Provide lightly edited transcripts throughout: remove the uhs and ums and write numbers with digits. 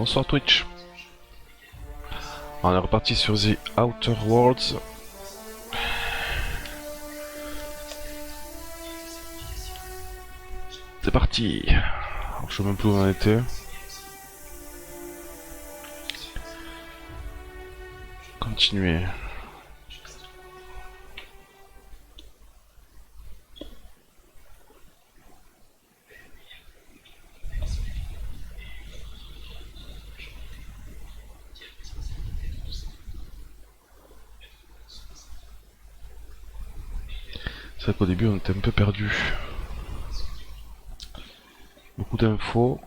bonsoir Twitch. On est reparti sur The Outer Worlds. C'est parti. Alors, je sais même plus où on était. Continuer. C'est vrai qu'au début on était un peu perdu. Beaucoup d'infos.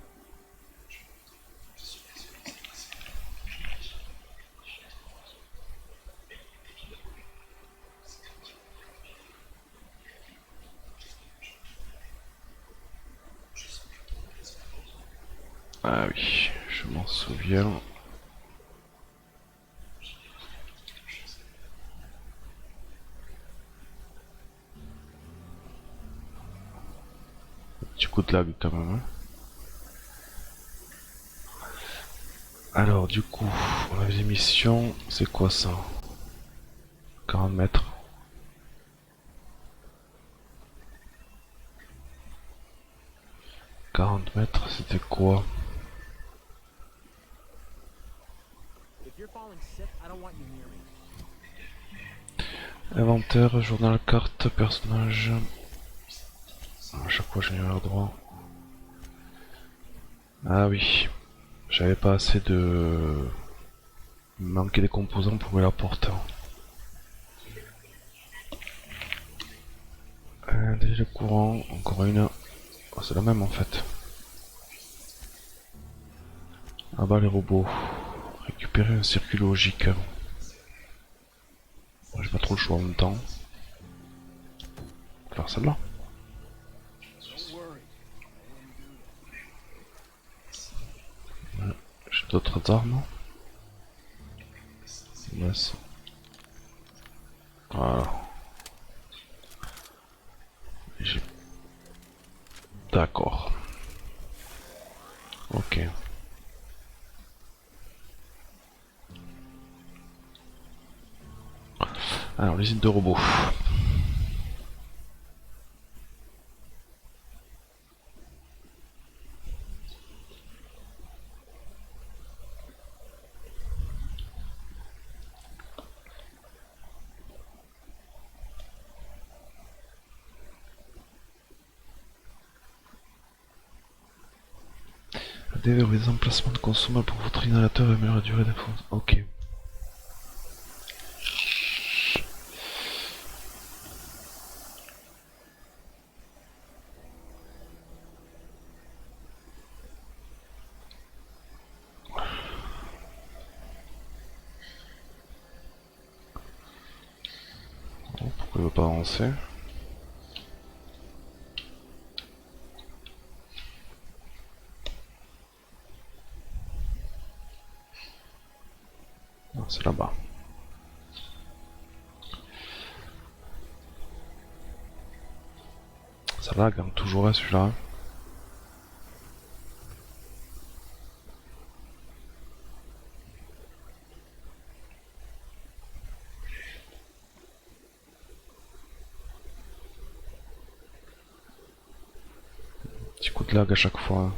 Ah oui, je m'en souviens. Petit coup de lag quand même. Hein. Alors du coup, on avait des missions, c'est quoi ça? 40 mètres. C'était quoi? Inventaire, journal, carte, personnage. À chaque fois je n'ai pas le droit. Ah oui, j'avais pas assez de... Il me manquait des composants pour ouvrir la porte. Déjà courant, encore une. Oh, c'est la même en fait. Ah bah les robots. Récupérer un circuit logique. J'ai pas trop le choix en même temps. On va faire celle-là. Ouais, j'ai d'autres armes. Yes. Voilà. D'accord. Ok. Alors, l'usine de robots. Déverrouiller les emplacements de consommables pour votre inhalateur et améliorer la durée d'influence. Ok. Bon, pourquoi il veut pas avancer? Non, c'est là-bas. Ça lag hein, toujours là celui-là. Petit coup de lag à chaque fois.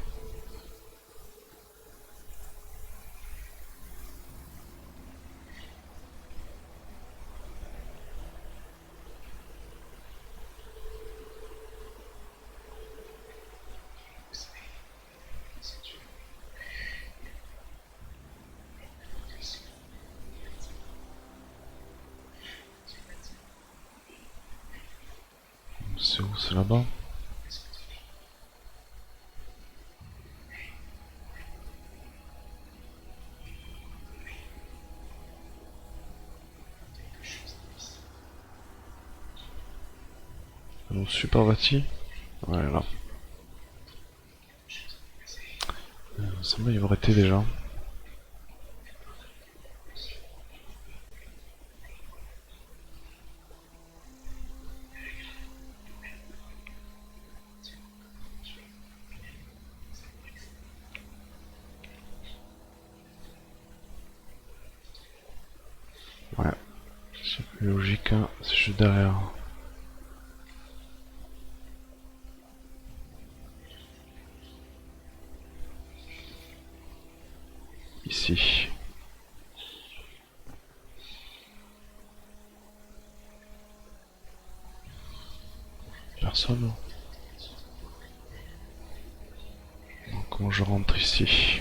C'est où? C'est là-bas? Donc super bâti. Ouais là. Il me semblait y avoir été déjà. Ouais, c'est plus logique, hein. C'est juste derrière. Ici. Personne. Donc, comment je rentre ici?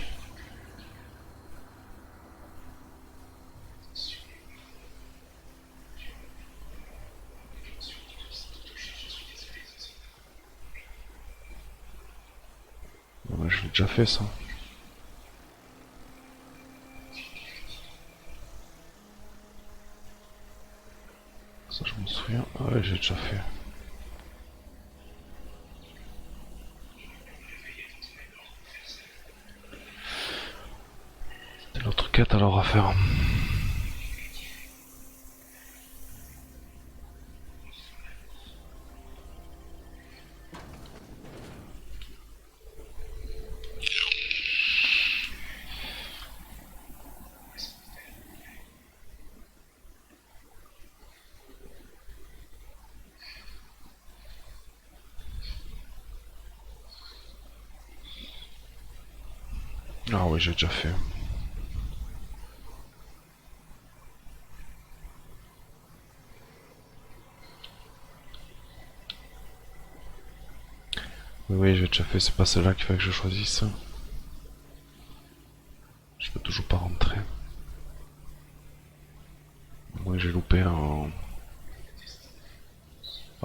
Ouais, je l'ai déjà fait ça. Ça je m'en souviens. Ah ouais, j'ai déjà fait. C'est l'autre quête alors à faire. Ah oui, j'ai déjà fait. Oui, oui, j'ai déjà fait. C'est pas celle-là qu'il fallait que je choisisse. Je peux toujours pas rentrer. Oui, j'ai loupé un...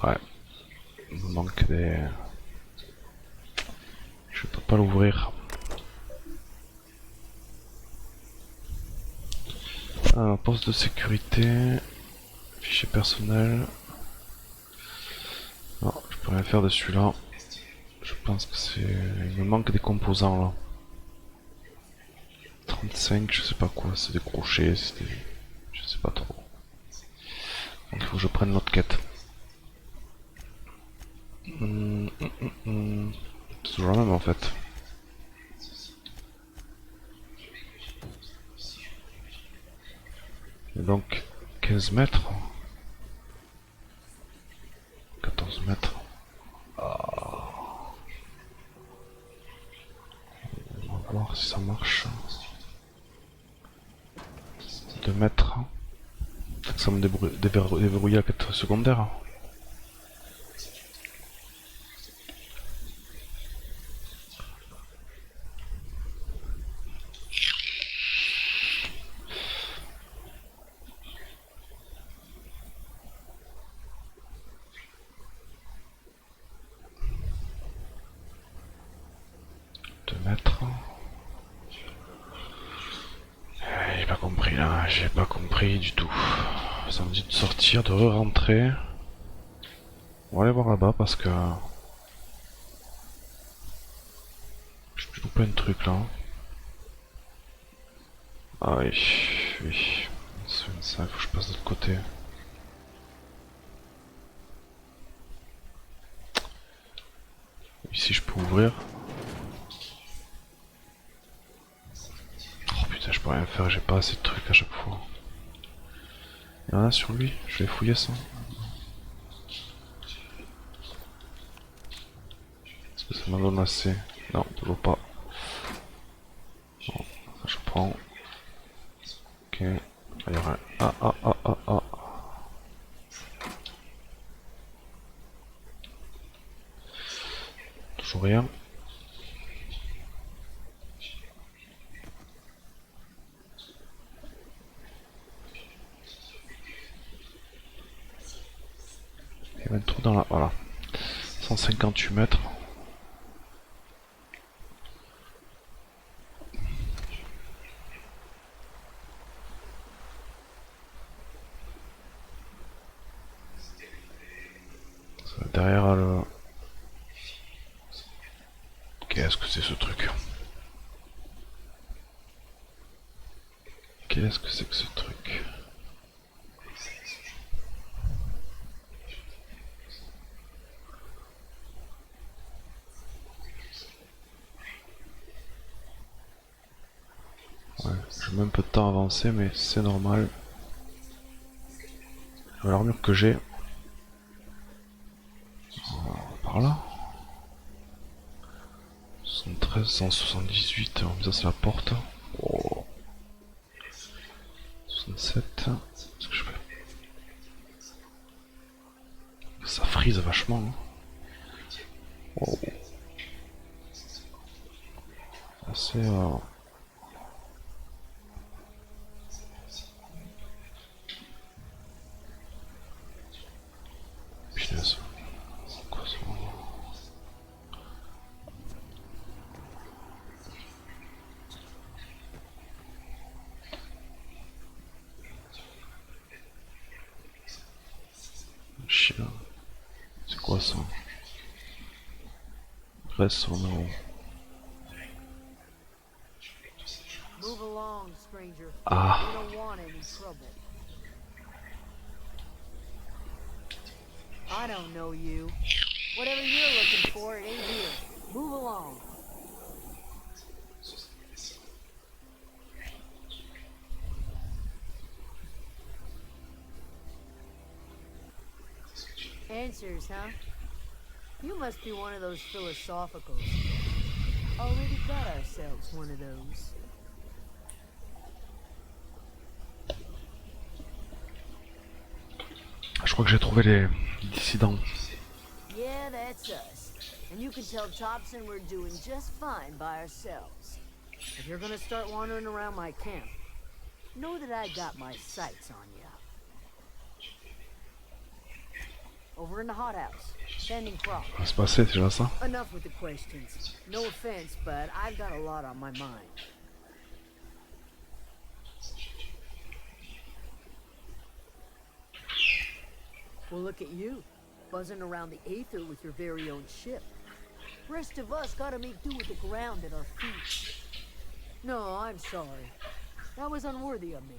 Ouais, il me manque des... Je peux pas l'ouvrir. Alors, poste de sécurité... Fichier personnel... Non, je peux rien faire de celui-là. Je pense que c'est... Il me manque des composants là. 35, je sais pas quoi, c'est des crochets, c'est des... Je sais pas trop. Donc il faut que je prenne l'autre quête. C'est toujours la même en fait. Et donc 15 mètres, 14 mètres. On va voir si ça marche. 2 mètres. Peut-être que ça me déverrouiller la quête secondaire. 2 mètres. J'ai pas compris là, j'ai pas compris du tout. Ça me dit de sortir, de re-rentrer. On va aller voir là-bas parce que... Je peux plein de trucs là. Ah oui, oui. Ça, il faut que je passe de l'autre côté. Ici je peux ouvrir. Oh putain, je peux rien faire, j'ai pas assez de trucs à chaque fois. Il y en a sur lui, je vais fouiller ça. Est-ce que ça m'en donne assez? Non, toujours pas. Bon, ça je prends. Ok. Il y aura un... Ah ah ah ah ah. Toujours rien. Il y a un trou dans la... Voilà. 158 mètres. Ça va derrière le... Qu'est-ce que c'est ce truc? Qu'est-ce que c'est que ce truc? Ouais, j'ai même peu de temps avancé, mais c'est normal. L'armure que j'ai. Par là. 113, 178, ça c'est la porte. Oh. 67. Qu'est-ce que je fais? Ça frise vachement. Hein. Oh. Assez. Punaise. Quoi ça? Chien. C'est quoi ça? Reste sur nous. Ah. I don't know you. Whatever you're looking for, it ain't here. Move along. Answers, huh? You must be one of those philosophicals. Already got ourselves one of those. Je crois que j'ai trouvé les dissidents. Yeah, that's us. And you can tell Thompson we're doing just fine by ourselves. If you're gonna start wandering around my camp, know that I got my sights on you. Over in the hothouse, standing prop. Ça va se passer, c'est déjà ça? Enough with the questions. No offense, but I've got a lot on my mind. Well, look at you, buzzing around the aether with your very own ship. Rest of us gotta make do with the ground at our feet. No, I'm sorry. That was unworthy of me.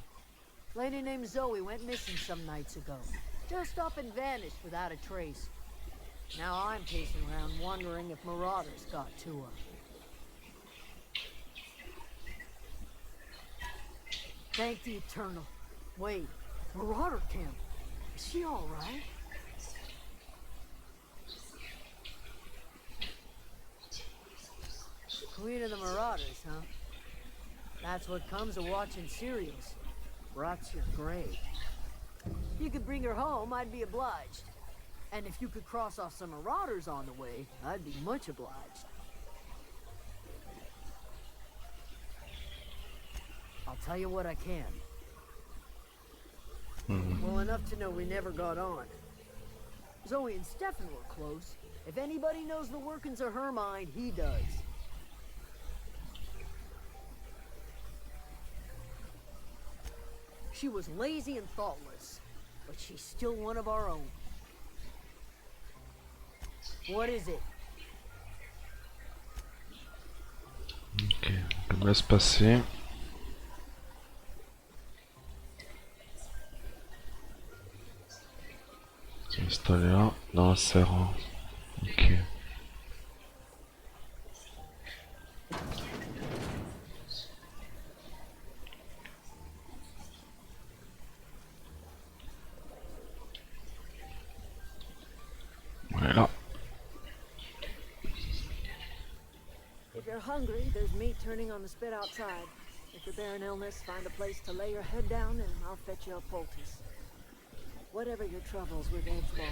Lady named Zoe went missing some nights ago. Just up and vanished without a trace. Now I'm pacing around wondering if marauders got to her. Thank the Eternal. Wait, Marauder camp. Is she all right? Queen of the Marauders, huh? That's what comes of watching serials. Rots your grave. If you could bring her home, I'd be obliged. And if you could cross off some Marauders on the way, I'd be much obliged. I'll tell you what I can. Well, enough to know we never got on. Zoe and Stefan were close. If anybody knows the workings of her mind, he does. She was lazy and thoughtless, but she's still one of our own. What is it? Ok, je me laisse passer. C'est installé là, dans la serre. Ok. Voilà. If you're hungry, there's meat turning on the spit outside. If you're bearing illness, find a place to lay your head down and I'll fetch you a poultice. Whatever your troubles with Edgewater,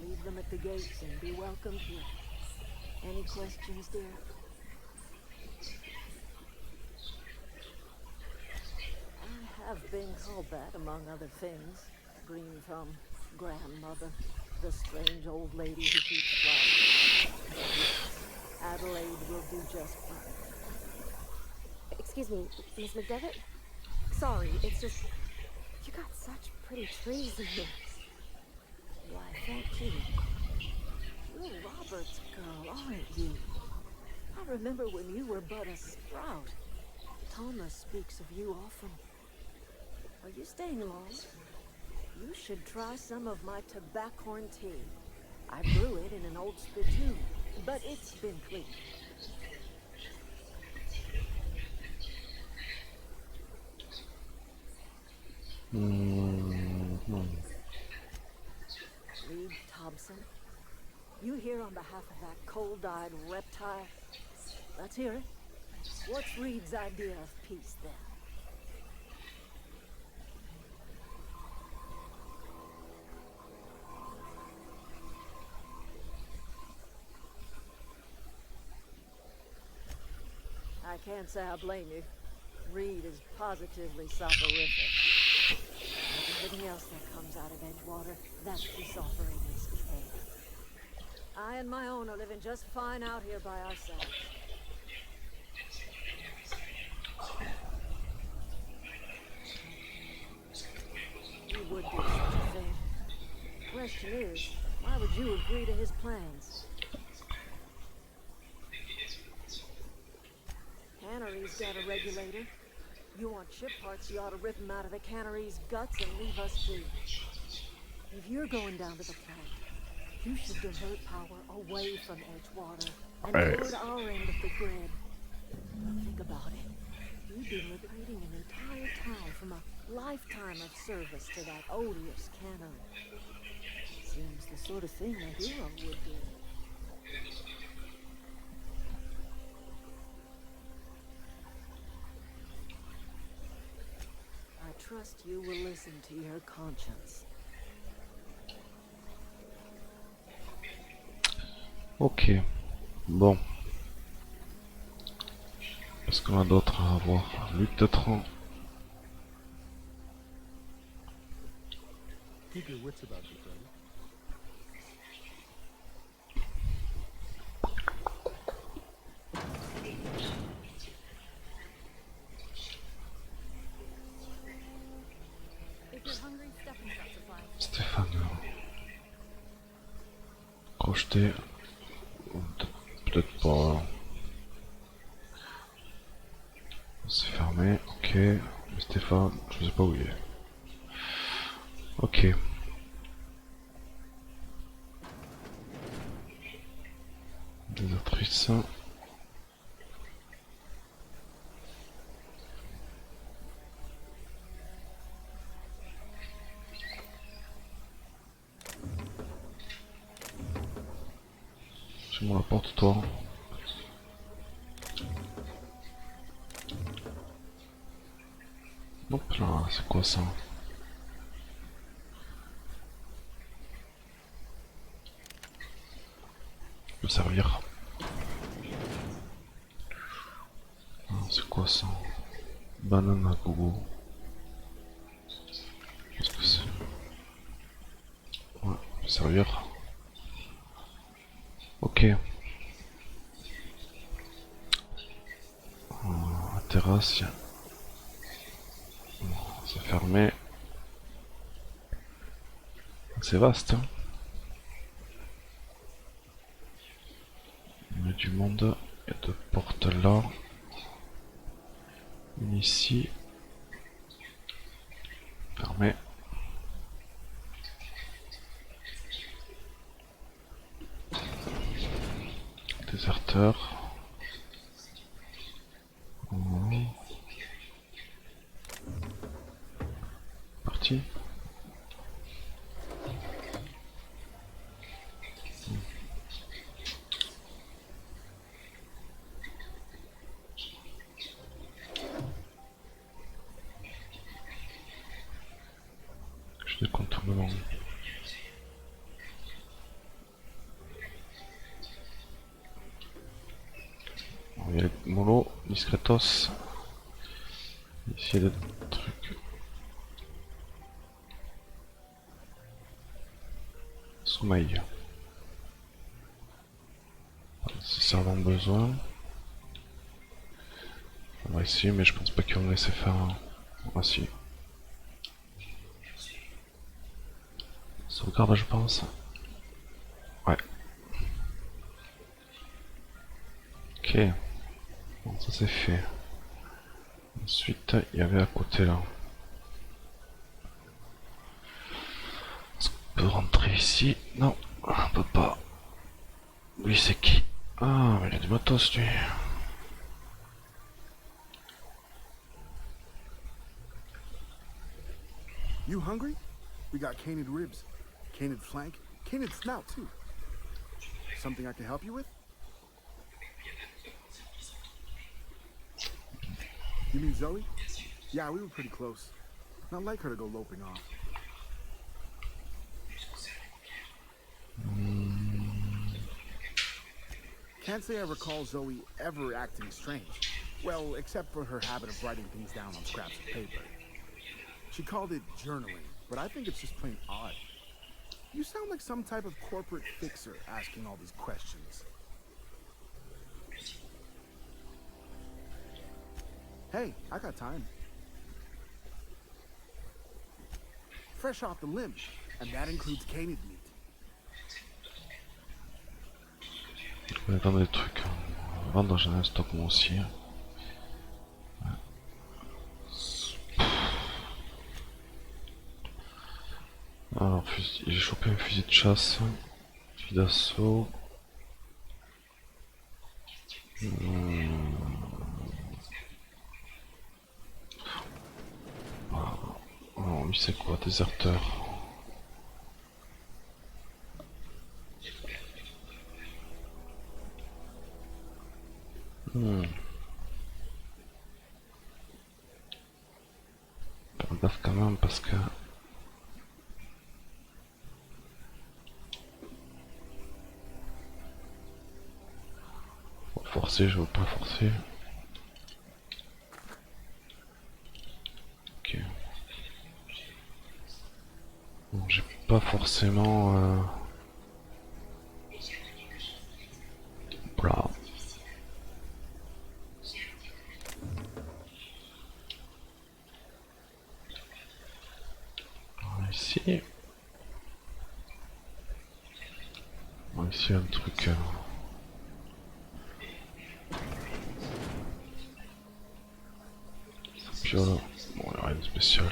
leave them at the gates and be welcome here. Any questions, dear? I have been called that, among other things. Green from grandmother, the strange old lady who keeps flowers. Adelaide will do just fine. Excuse me, Miss McDevitt? Sorry, it's just... You got such pretty trees in here. Why, thank you. You're Robert's girl, aren't you? I remember when you were but a sprout. Thomas speaks of you often. Are you staying long? You should try some of my tobaccorn tea. I brew it in an old spittoon, but it's been cleaned. listen. You here on behalf of that cold-eyed reptile? Let's hear it. What's Reed's idea of peace, then? I can't say I blame you. Reed is positively soporific. Like everything else that comes out of Edgewater, that's who's offering his care. I and my own are living just fine out here by ourselves. You would do such a thing. Question is, why would you agree to his plans? Cannery's got a regulator. You want chip parts, you ought to rip them out of the cannery's guts and leave us be. If you're going down to the plant, you should divert power away from Edgewater and toward our end of the grid. Think about it. You'd be liberating an entire town from a lifetime of service to that odious cannery. Seems the sort of thing a hero would do. I trust you will listen to your conscience. Ok. Bon. Est-ce qu'on a d'autres à avoir? Lui peut-être. Keep your wits about you, friend. If you're hungry, Stephanie's got supplies. Stéphane. Crocheté. Peut-être pas. C'est fermé. Ok. Mais Stéphane, je sais pas où il est. Ok. Désertrice. J'ai la porte, toi. Hop là, c'est quoi ça? Me servir. Ah, c'est quoi ça? Banane à gogo. Qu'est-ce que c'est? Ouais, me servir. Ok. La terrasse. C'est fermé. C'est vaste. Hein. Il y a du monde. Il y a deux portes là. Une ici. Fermé. Déserteur. Parti. Je décompte le moment. Il y a les molos, discretos. Ici il y a des trucs. Sommeil. Si ça en a besoin. On va essayer, mais je pense pas qu'ils vont me laisser faire un. Ah si. Sauvegarde, je pense. Ouais. Ok. Bon, ça c'est fait. Ensuite, il y avait à côté là. Est-ce qu'on peut rentrer ici? Non, on peut pas. Lui c'est qui? Ah, mais il a du matos lui. You hungry? We got canid ribs, canid flank, Canid snout, too. Something I can help you with? You mean Zoe? Yeah, we were pretty close. Not like her to go loping off. Can't say I recall Zoe ever acting strange. Well, except for her habit of writing things down on scraps of paper. She called it journaling, but I think it's just plain odd. You sound like some type of corporate fixer asking all these questions. Hey, I got time. Fresh off the limb, and that includes canid meat. On va vendre des trucs. On va vendre, j'en ai un stock moi aussi. Alors, j'ai chopé un fusil de chasse, fusil d'assaut. Non, lui c'est quoi? Déserteur. Faire gaffe quand même parce que... Faut forcer, je veux pas forcer. Ok. Bon, j'ai pas forcément... Voilà. Ici. Ici un truc... Piole. Bon, il n'y a rien de spécial.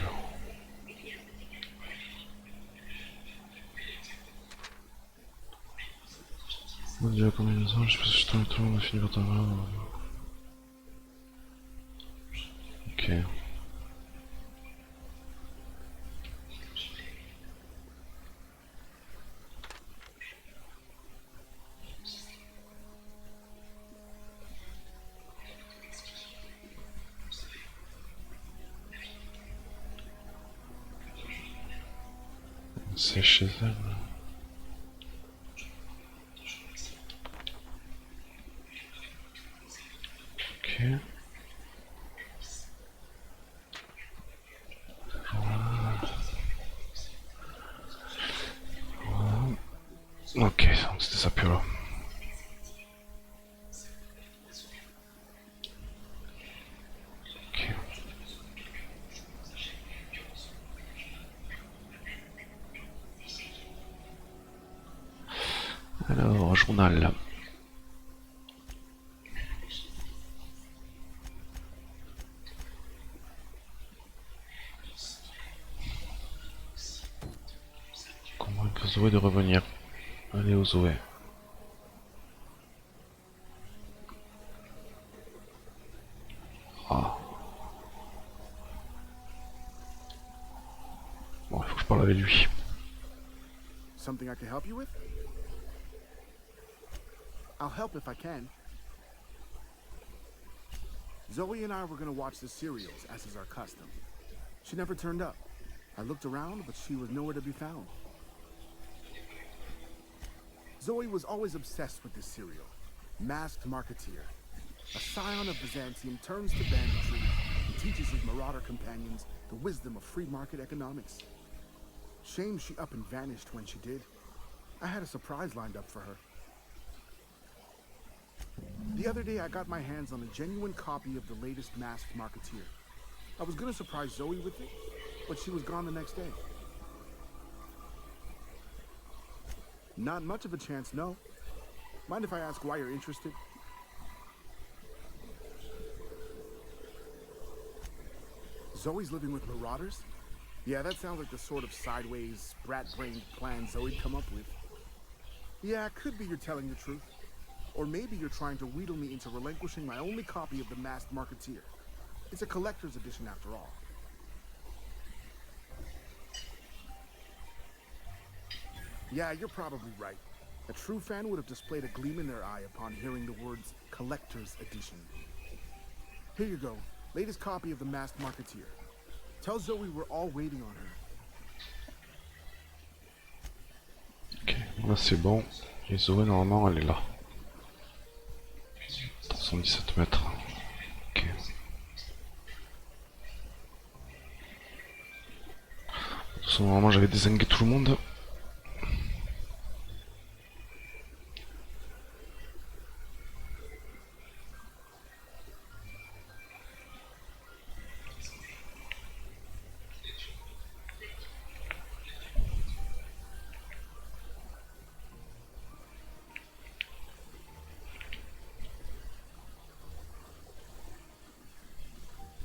Mon dieu, combien de temps? Je sais pas si je t'en ai tout le monde a fini par ta main. Ok. C'est chez elle. Ok. Ok, donc c'était ça plus là. Ok. Alors, journal. Convaincre Zoé de revenir. Allez au Zoé. Ah. Bon, il faut que je parle avec lui. Something I can help you with? I'll help if I can. Zoe and I were gonna watch the serials, as is our custom. She never turned up. I looked around, but she was nowhere to be found. Zoe was always obsessed with this serial. Masked Marketeer. A scion of Byzantium turns to banditry and teaches his marauder companions the wisdom of free market economics. Shame she up and vanished when she did. I had a surprise lined up for her. The other day I got my hands on a genuine copy of the latest Masked Marketeer. I was gonna surprise Zoe with it, but she was gone the next day. Not much of a chance, no. Mind if I ask why you're interested? Zoe's living with marauders? Yeah, that sounds like the sort of sideways, brat-brained plan Zoe'd come up with. Yeah, it could be you're telling the truth. Or maybe you're trying to wheedle me into relinquishing my only copy of the Masked Marketeer. It's a collector's edition after all. Yeah, you're probably right. A true fan would have displayed a gleam in their eye upon hearing the words Collector's Edition. Here you go. Latest copy of The Masked Marketeer. Tell Zoe we're all waiting on her. Ok, là c'est bon. Et Zoé normalement elle est là. 317 mètres. Ok. De toute façon, normalement j'avais dézingué tout le monde.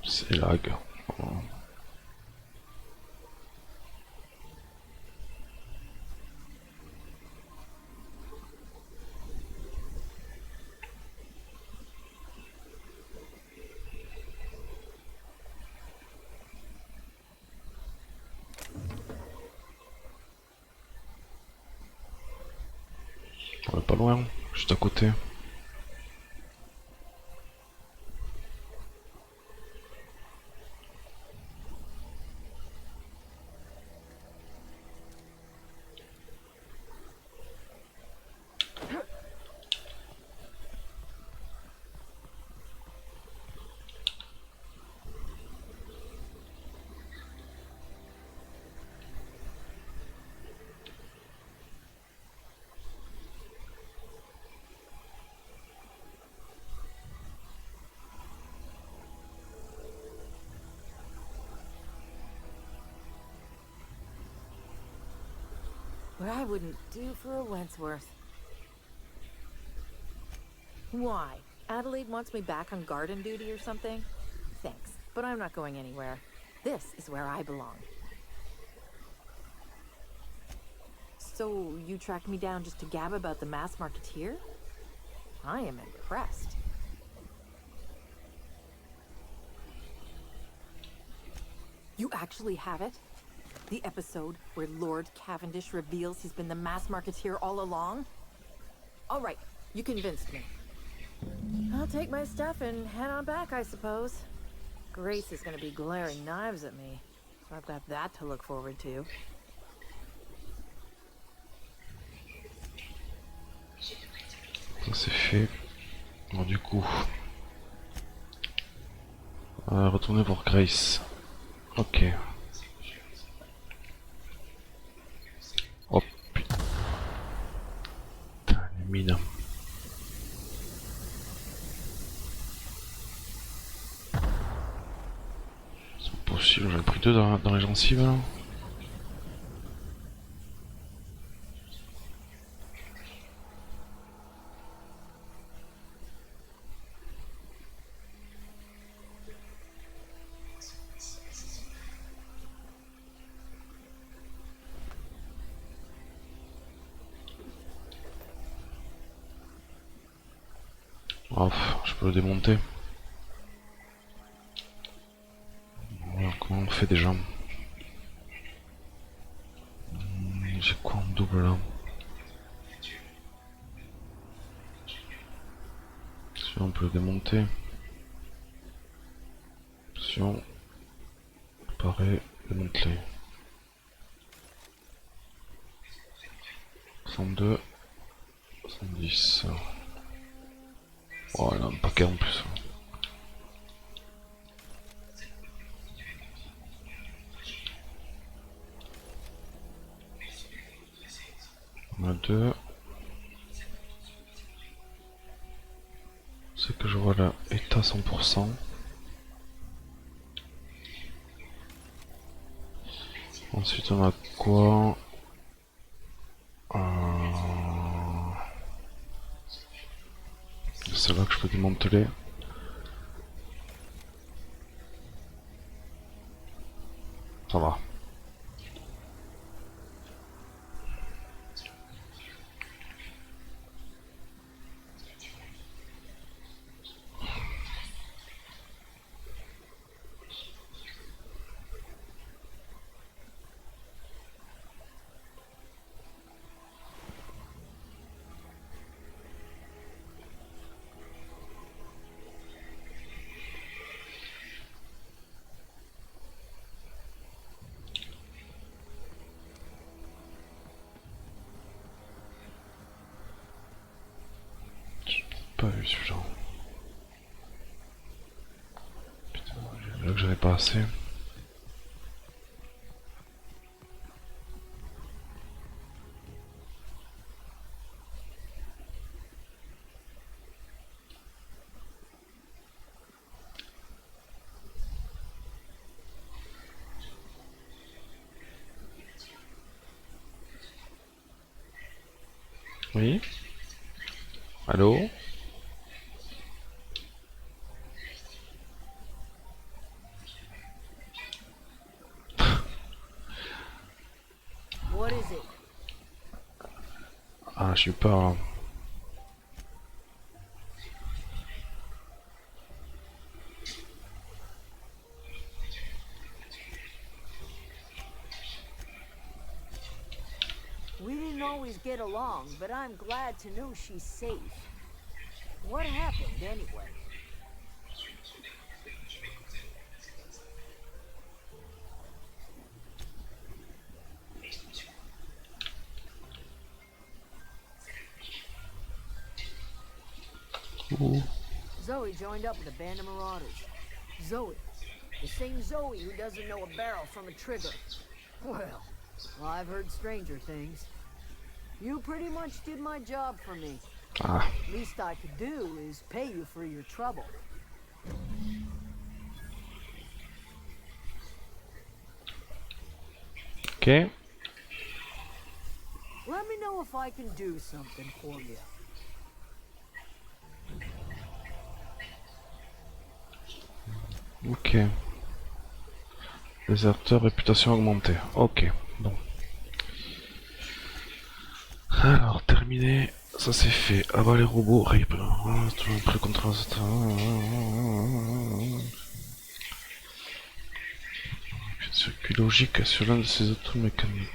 C'est lag. Oh. Ouais, pas loin, juste à côté. What I wouldn't do for a Wentworth. Why? Adelaide wants me back on garden duty or something? Thanks, but I'm not going anywhere. This is where I belong. So, you tracked me down just to gab about the Masked Marketeer? I am impressed. You actually have it? The episode where Lord Cavendish reveals he's been the Masked Marketeer all along? All right, you convinced me. I'll take my stuff and head on back, I suppose. Grace is gonna be glaring knives at me, so I've got that to look forward to. Ça c'est fait. Bon du coup. Retourner voir Grace. Ok. Oh putain. Les mines. C'est possible, j'en ai pris deux dans les gencives là. Oh, je peux le démonter. Voilà, comment on fait déjà? J'ai quoi en double là? Si on peut le démonter. Option. Pareil, démanteler. 62. 70. Oh, il a un paquet en plus. On a deux. C'est que je vois là, état 100%. Ensuite on a quoi? C'est là que je peux démanteler. Ça va. pas vu celui-là. Putain, là que j'en ai pas assez. Oui. Allô? What is it? Ah, j'ai eu peur là. We didn't always get along, but I'm glad to know she's safe. What happened anyway? Ouh. Zoe joined up with a band of marauders. Zoe. The same Zoe who doesn't know a barrel from a trigger. Well, I've heard stranger things. You pretty much did my job for me. Ah, Least I could do is pay you for your trouble. ok. Let me know if I can do something for you. Ok. Déserteur, réputation augmentée. Ok, bon. Alors, terminé. Ça c'est fait. Abat les robots, rape. Toujours prêt contre un... Circuit logique sur l'un de ces autres mécaniques.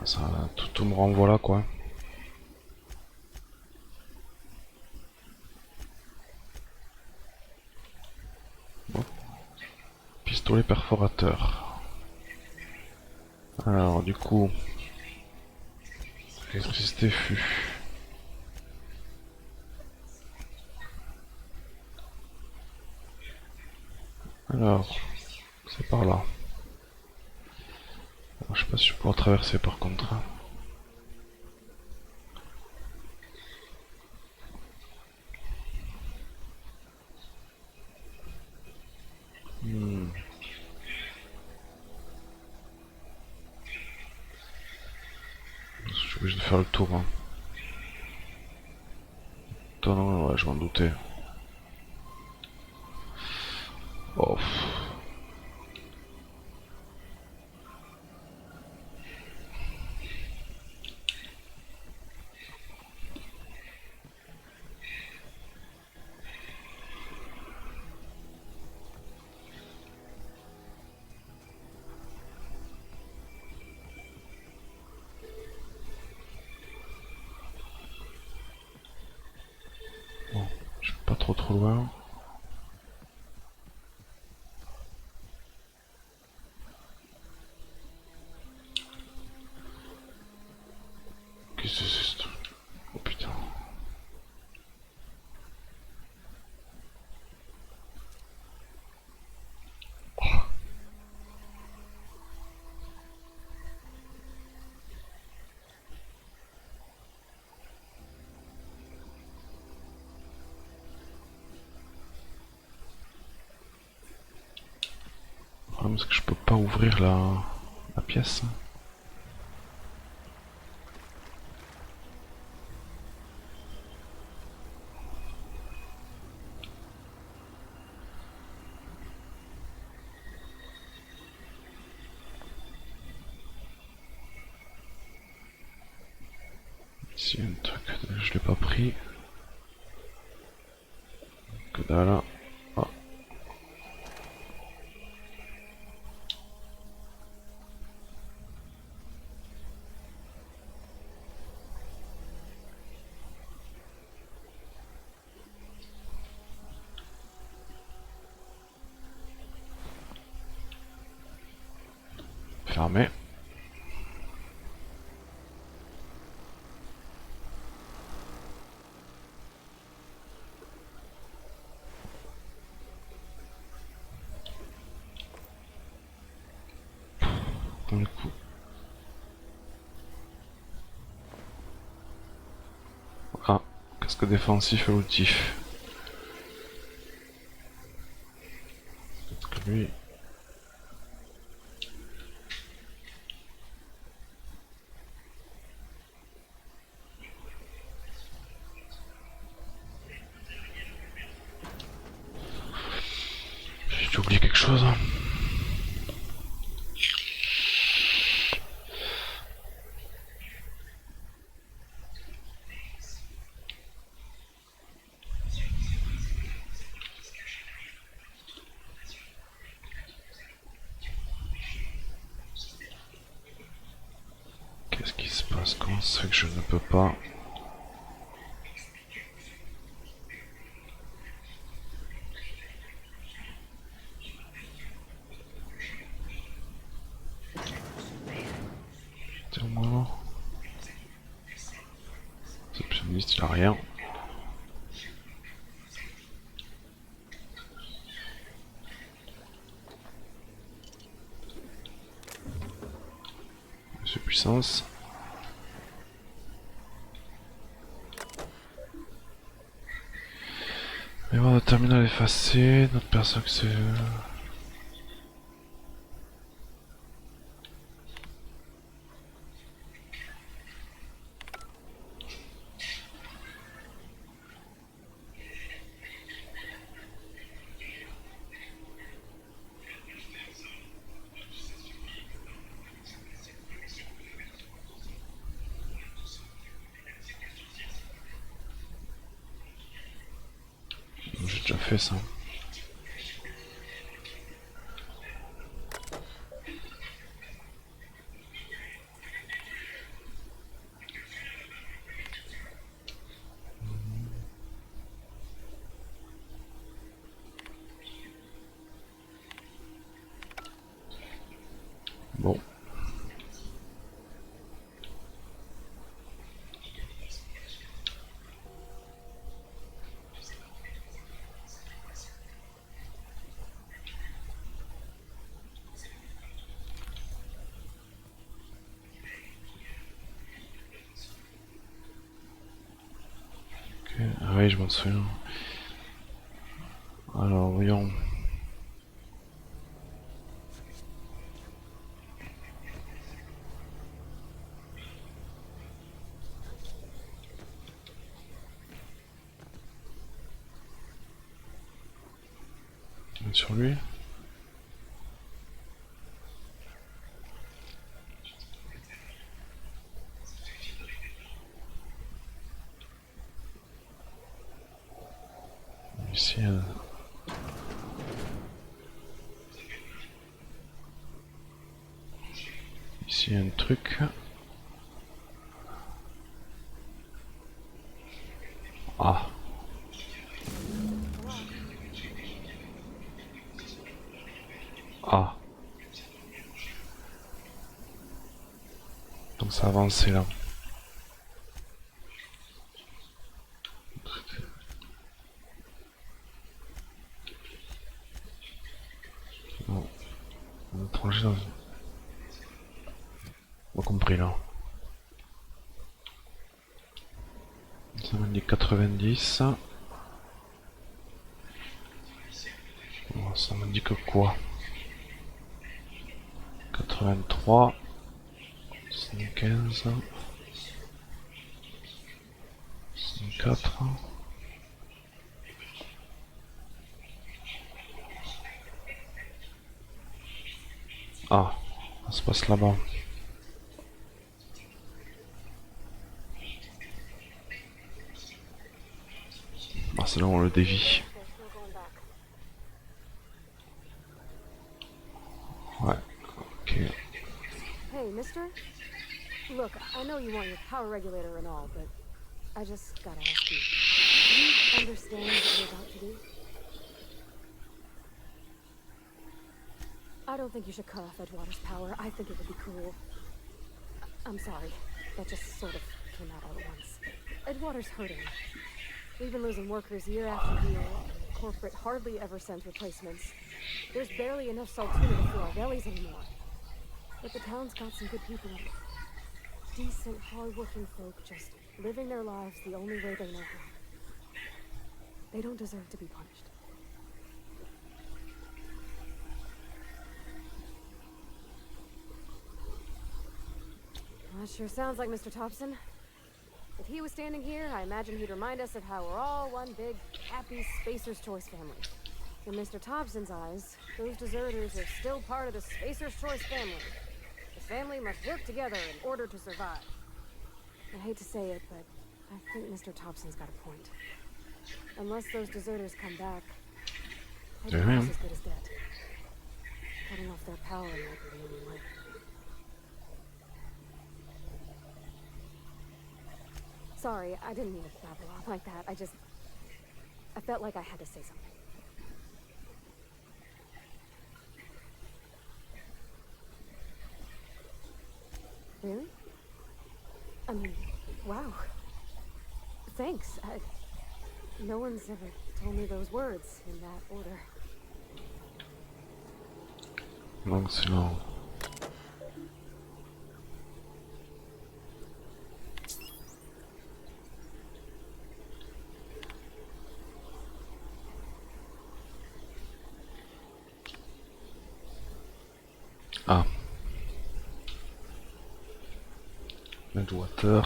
Ça, tout me renvoie là quoi. Bon. Pistolet perforateur. Alors du coup, électricité fut. Alors, c'est par là. Alors, je sais pas si je peux traverser par contre. Je suis obligé de faire le tour. Hein. Attends, non, ouais, je m'en doutais. Oh. Bon, je suis pas trop loin. Qu'est-ce que c'est ce truc? Oh putain. Le problème c'est que je peux pas ouvrir la pièce. Ici il y a un truc, je l'ai pas pris. Que dalle. Ah. fermé. Dans le coup. Ah, casque défensif et autif. Peut-être que lui... J'ai oublié quelque chose. Qu'est-ce qui se passe? Comment ça fait que je ne peux pas? C'est au moment. Réceptionniste, il a rien. Monsieur puissance. Mémoire de terminal effacée, notre personne que c'est... J'ai déjà fait ça. Bon. Ok, ah oui, je m'en souviens. Alors, voyons. Sur lui. Ici, ici un truc. Ah. Ah. Donc ça a avancé là. Bon. On est plongé dans... Pas compris là. Ça m'a dit 90. Bon, ça m'indique quoi? 83. 75. 64. Ah, ça se passe là-bas. Ah, c'est là où on le dévie. Ouais, ok. Hey, mister? Look, I know you want your power regulator and all, but I just gotta ask you. Do you understand what you're about to do? don't think you should cut off Edgewater's power. I think it would be cruel. I'm sorry. That just sort of came out all at once. Edgewater's hurting. We've been losing workers year after year. Corporate hardly ever sends replacements. There's barely enough saltuna to fill our bellies anymore. But the town's got some good people in it. Decent, hard-working folk just living their lives the only way they know how. They don't deserve to be punished. Well, that sure sounds like Mr. Thompson. If he was standing here, I imagine he'd remind us of how we're all one big, happy Spacer's Choice family. In Mr. Thompson's eyes, those deserters are still part of the Spacer's Choice family. The family must work together in order to survive. I hate to say it, but I think Mr. Thompson's got a point. Unless those deserters come back, Edgewater's as good as dead. Cutting off their power might be the only way. Sorry, I didn't mean to babble on like that. I felt like I had to say something. Really? I mean, wow. Thanks. No one's ever told me those words in that order. Donc c'est long. Ah. Edgewater.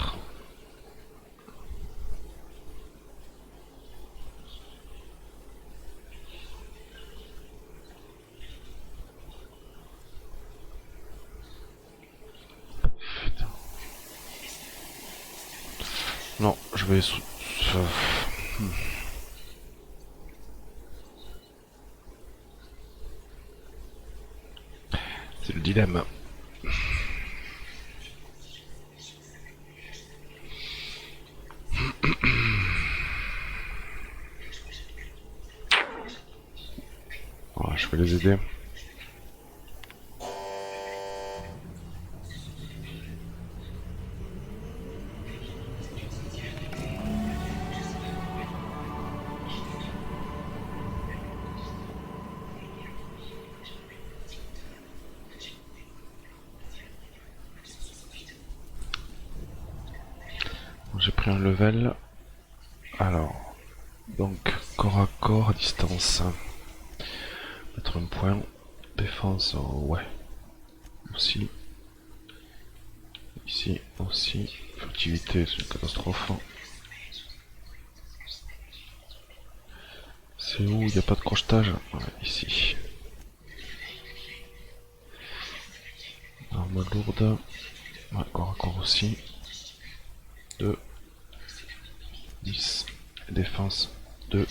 Putain. Non, je vais... C'est le dilemme. Voilà, je vais les aider. J'ai pris un level. Alors, donc corps à corps à distance. Mettre un point. Défense, ouais. Aussi. Ici aussi. Furtivité, c'est une catastrophe. C'est où il n'y a pas de crochetage? Ouais, ici. Arme lourde. Ouais, corps à corps aussi. 2. 10. Défense 2.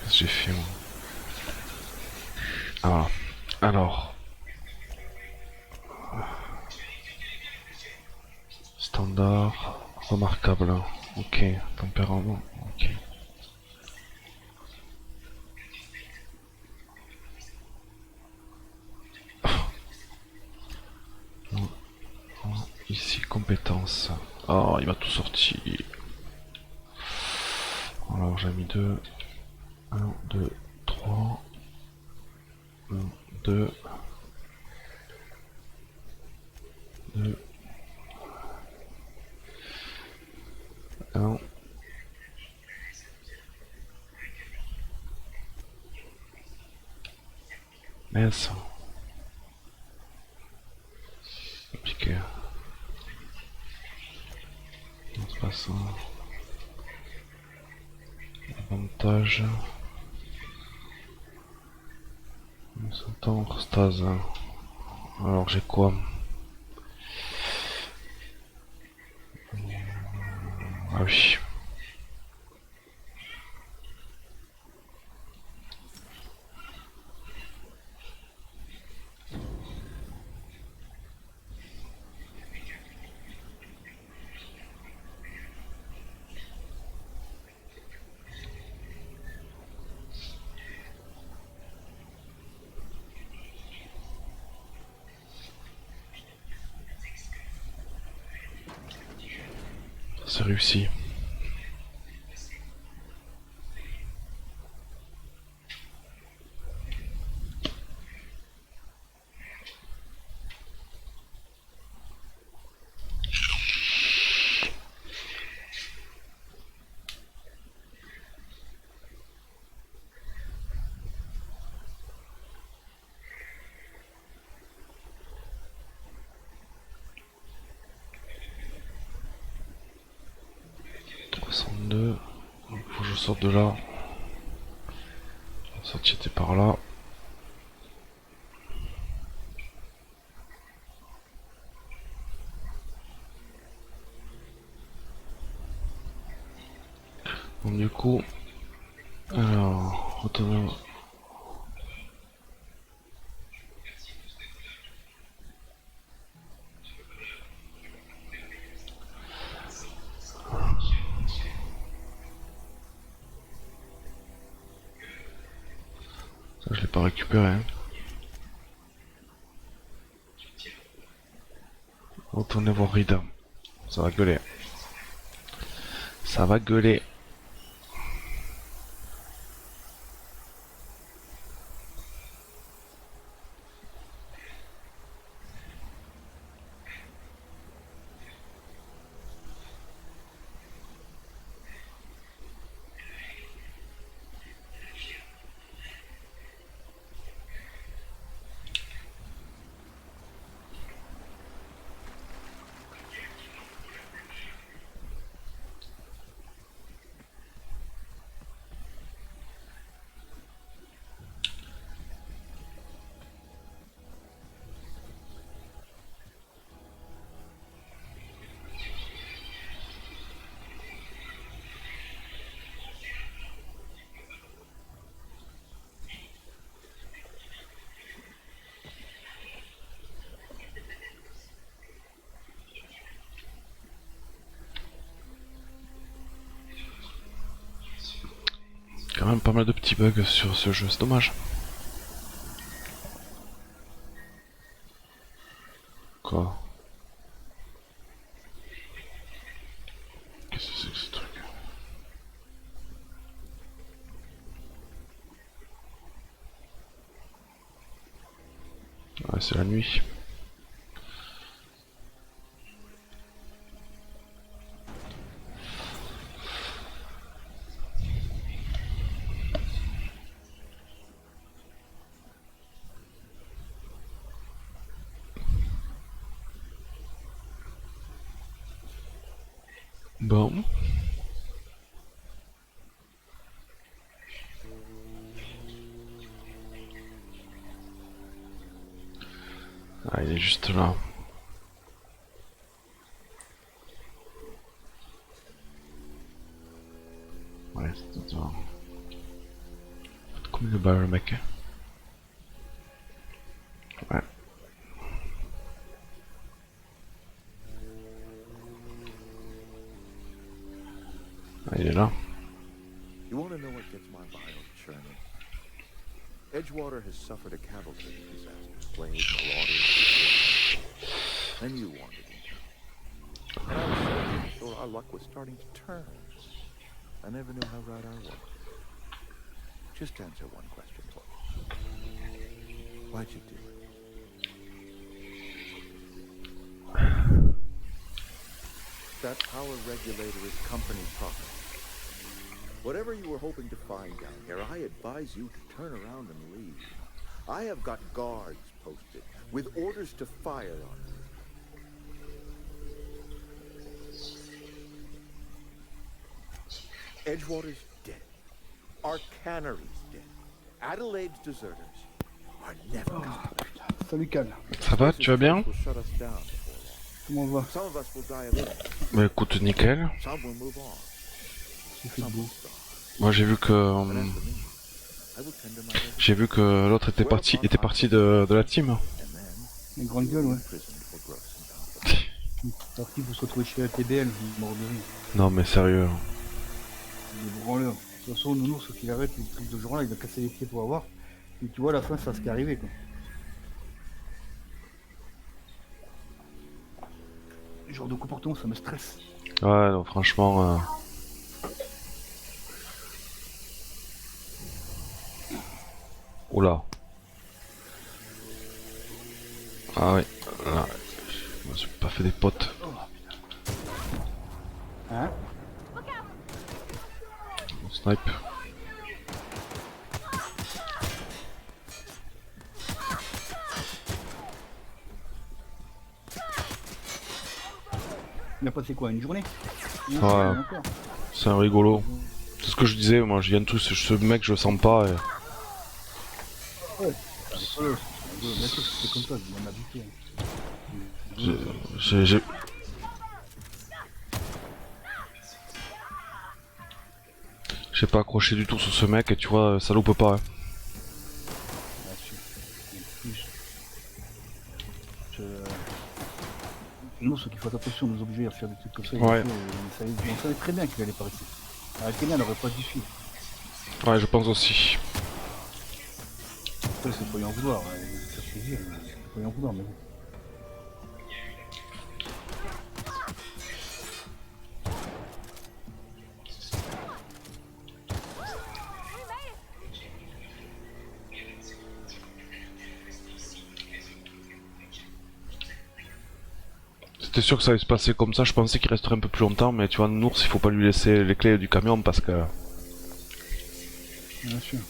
Qu'est-ce que j'ai fait moi? Ah, alors. Standard, remarquable. Ok, tempérament. Ok. Ici, compétences. Oh, il m'a tout sorti. Alors, j'ai mis 2. 1, 2, 3. 1, 2. 2. 1. Mince. Compliqué. Non, c'est pas ça. Avantage. S'entendre, stase. Alors j'ai quoi? Ah oui. C'est réussi. Deux. Faut que je sorte de là. La sortie était par là. Donc du coup, alors, retourne. Ça je l'ai pas récupéré. Hein. Retournez voir Rida. Ça va gueuler. Ça va gueuler. Quand même pas mal de petits bugs sur ce jeu, c'est dommage. Quoi? Qu'est-ce que c'est que ce truc? Ouais, c'est la nuit. Bon. Ah, il est juste là. Ouais, c'est ça. Combien de balles le mec? Ouais. Ah, il est là. You want to know what gets my bile churning? Edgewater has suffered a cavalcade of disasters, plague, marauders, and you wanted him. And I was so sure our luck was starting to turn. I never knew how right I was. Just answer one question for me. Why'd you do it? That power regulator is company property. Whatever you were hoping to find down here, I advise you to turn around and leave. I have got guards posted with orders to fire on you. Edgewater's dead. Our cannery's dead. Adelaide's deserters are never coming back. Salut Cal, Ça va, tu vas bien? Will shut us down before long. comment va? Some of us will die a little. Bah écoute, nickel. Some will move on. Il fait Some beau. will starve. Moi j'ai vu que And as for me, I will tender my resignation. j'ai vu que l'autre était parti de la team. And then Une grande gueule, ouais. imprisoned for gross incompetence. Parti pour se retrouver chez la TBL, mort de rire. Non mais sérieux. Il est branleur. De toute façon, Nounours, faut qu'il arrête les trucs de journal, il va casser les pieds pour avoir. Et tu vois, à la fin, c'est ce qui est arrivé, quoi. Je genre de comportement, ça me stresse. Ouais, non, franchement. Oula. Ah ouais, là, je me suis pas fait des potes. Hein? Mon snipe. Il a passé quoi, une journée? Ouais, Encore. c'est un rigolo. C'est ce que je disais, moi je viens de tout, ce mec je le sens pas. Ouais, c'est rigolo, bien sûr, c'est comme ça, je m'en habitué. J'ai j'ai pas accroché du tout sur ce mec et tu vois, ça loupe pas. Hein. Bien sûr. En plus, je... nous, ceux qui font attention, nous obliger à faire des trucs comme ça, Ouais. on savait très bien qu'il allait par ici. Alors, Kenya n'aurait pas dû suivre. Ouais, je pense aussi. Après, c'est pas y en vouloir, hein, ça fait plaisir, mais c'est pas y en vouloir, mais bon. C'était sûr que ça allait se passer comme ça, je pensais qu'il resterait un peu plus longtemps, mais tu vois, Nours, il faut pas lui laisser les clés du camion parce que. Bien sûr.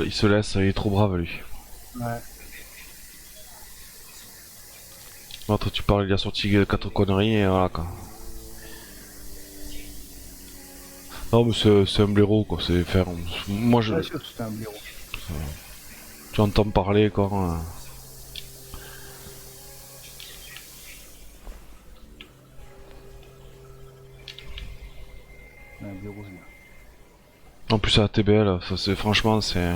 Il se laisse, il est trop brave lui. Ouais. L'autre, tu parles, il a sorti 4 conneries et voilà quoi. Non, mais c'est un blaireau quoi, c'est faire. Moi je. Bien sûr que c'était un blaireau. Tu entends parler quoi. Hein. Un blaireau, c'est bien. En plus à la TBL, ça c'est franchement c'est.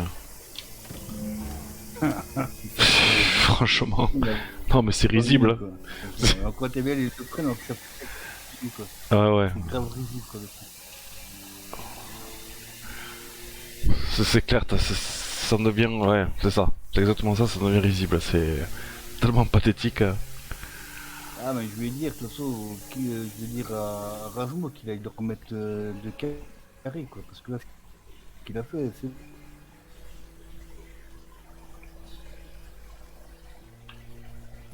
Franchement. Non mais c'est risible. Quand t'es belle, ils te prennent en fait. Ah ouais. C'est grave risible quoi. C'est clair, ça en devient. Ouais, c'est ça. C'est exactement ça, ça devient risible. C'est tellement pathétique. Ah mais je vais dire, de toute façon, je vais dire à Rajmo qu'il aille le remettre de carré quoi. Parce que là, ce qu'il a fait, c'est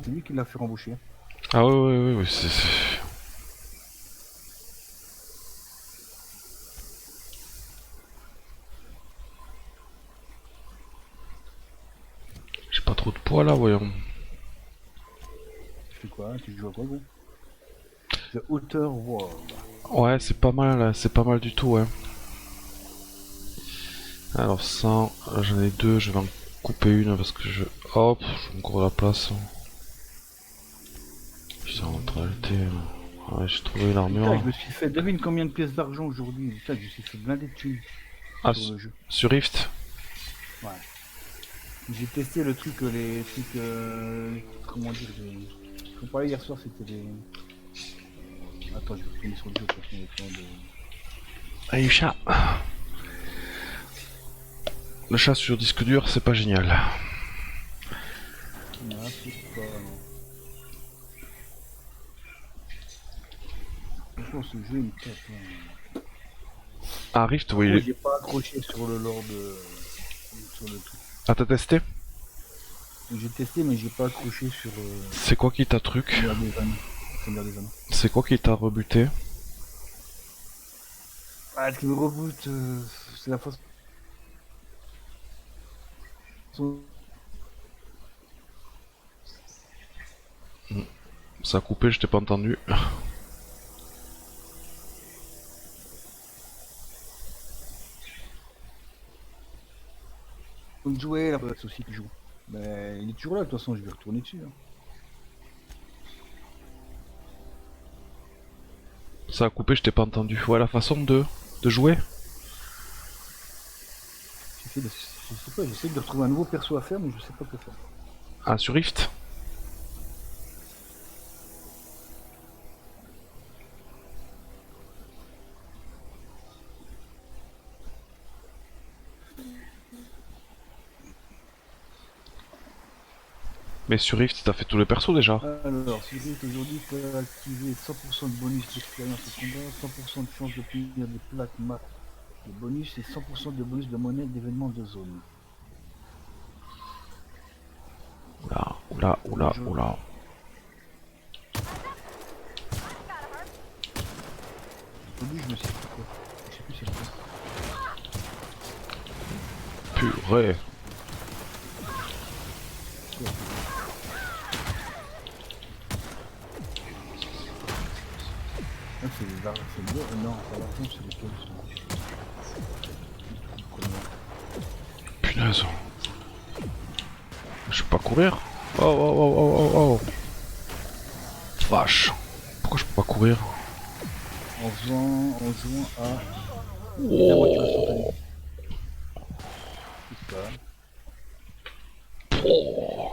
lui qui l'a fait embaucher. Ah ouais, c'est. J'ai pas trop de poids là, voyons. Tu fais quoi? Tu joues à quoi gros? The Outer World. Ouais, c'est pas mal du tout, ouais. Alors ça, j'en ai deux, je vais en couper une parce que je... Hop, je me cours la place. Putain, en réalité... Ouais, j'ai trouvé une armure. Putain, je me suis fait, devine combien de pièces d'argent aujourd'hui? Putain, je me suis fait blinder de thunes sur le jeu. Sur Rift? Ouais. J'ai testé le truc, les trucs... comment dire, faut parler hier soir, c'était des... Attends, je vais retourner sur le jeu parce qu'on est plein de... Allez, chat. Le chat sur disque dur, c'est pas génial. Non, c'est pas... non. Franchement, ce jeu, il me tape. Hein. Ah, Rift, Moi, oui. j'ai pas accroché sur le lore de... sur le truc. Ah, t'as testé? J'ai testé, mais j'ai pas accroché sur... C'est quoi qui t'a truc? Seigneur des Anneaux. Seigneur des Anneaux. C'est quoi qui t'a rebuté? Ah, ce qui me reboot, c'est la façon... Ça a coupé, je t'ai pas entendu. de jouer, là, c'est aussi qui joue. Mais il est toujours là, de toute façon, je vais retourner dessus. Hein. Ça a coupé, je t'ai pas entendu. Ouais, la façon de jouer? Je sais pas, j'essaie de retrouver un nouveau perso à faire, mais je sais pas quoi faire. Ah, sur Rift? Mais sur Rift, t'as fait tous les persos déjà. Alors, si vous êtes aujourd'hui, tu peux activer 100% de bonus d'expérience au combat, 100% de chance d'obtenir des plaques mat de bonus et 100% de bonus de monnaie d'événements de zone. Oula, oula, oula, oula. Au début, je me suis dit quoi. Je sais plus c'est quoi. Purée. Ah, c'est les armes, c'est le non, pas l'argent, c'est lesquels sont. Punaise. Je peux pas courir. Oh oh oh oh oh oh. Vache. Pourquoi je peux pas courir? En jouant à la voiture Oh. instantanée. C'est ça. Oh.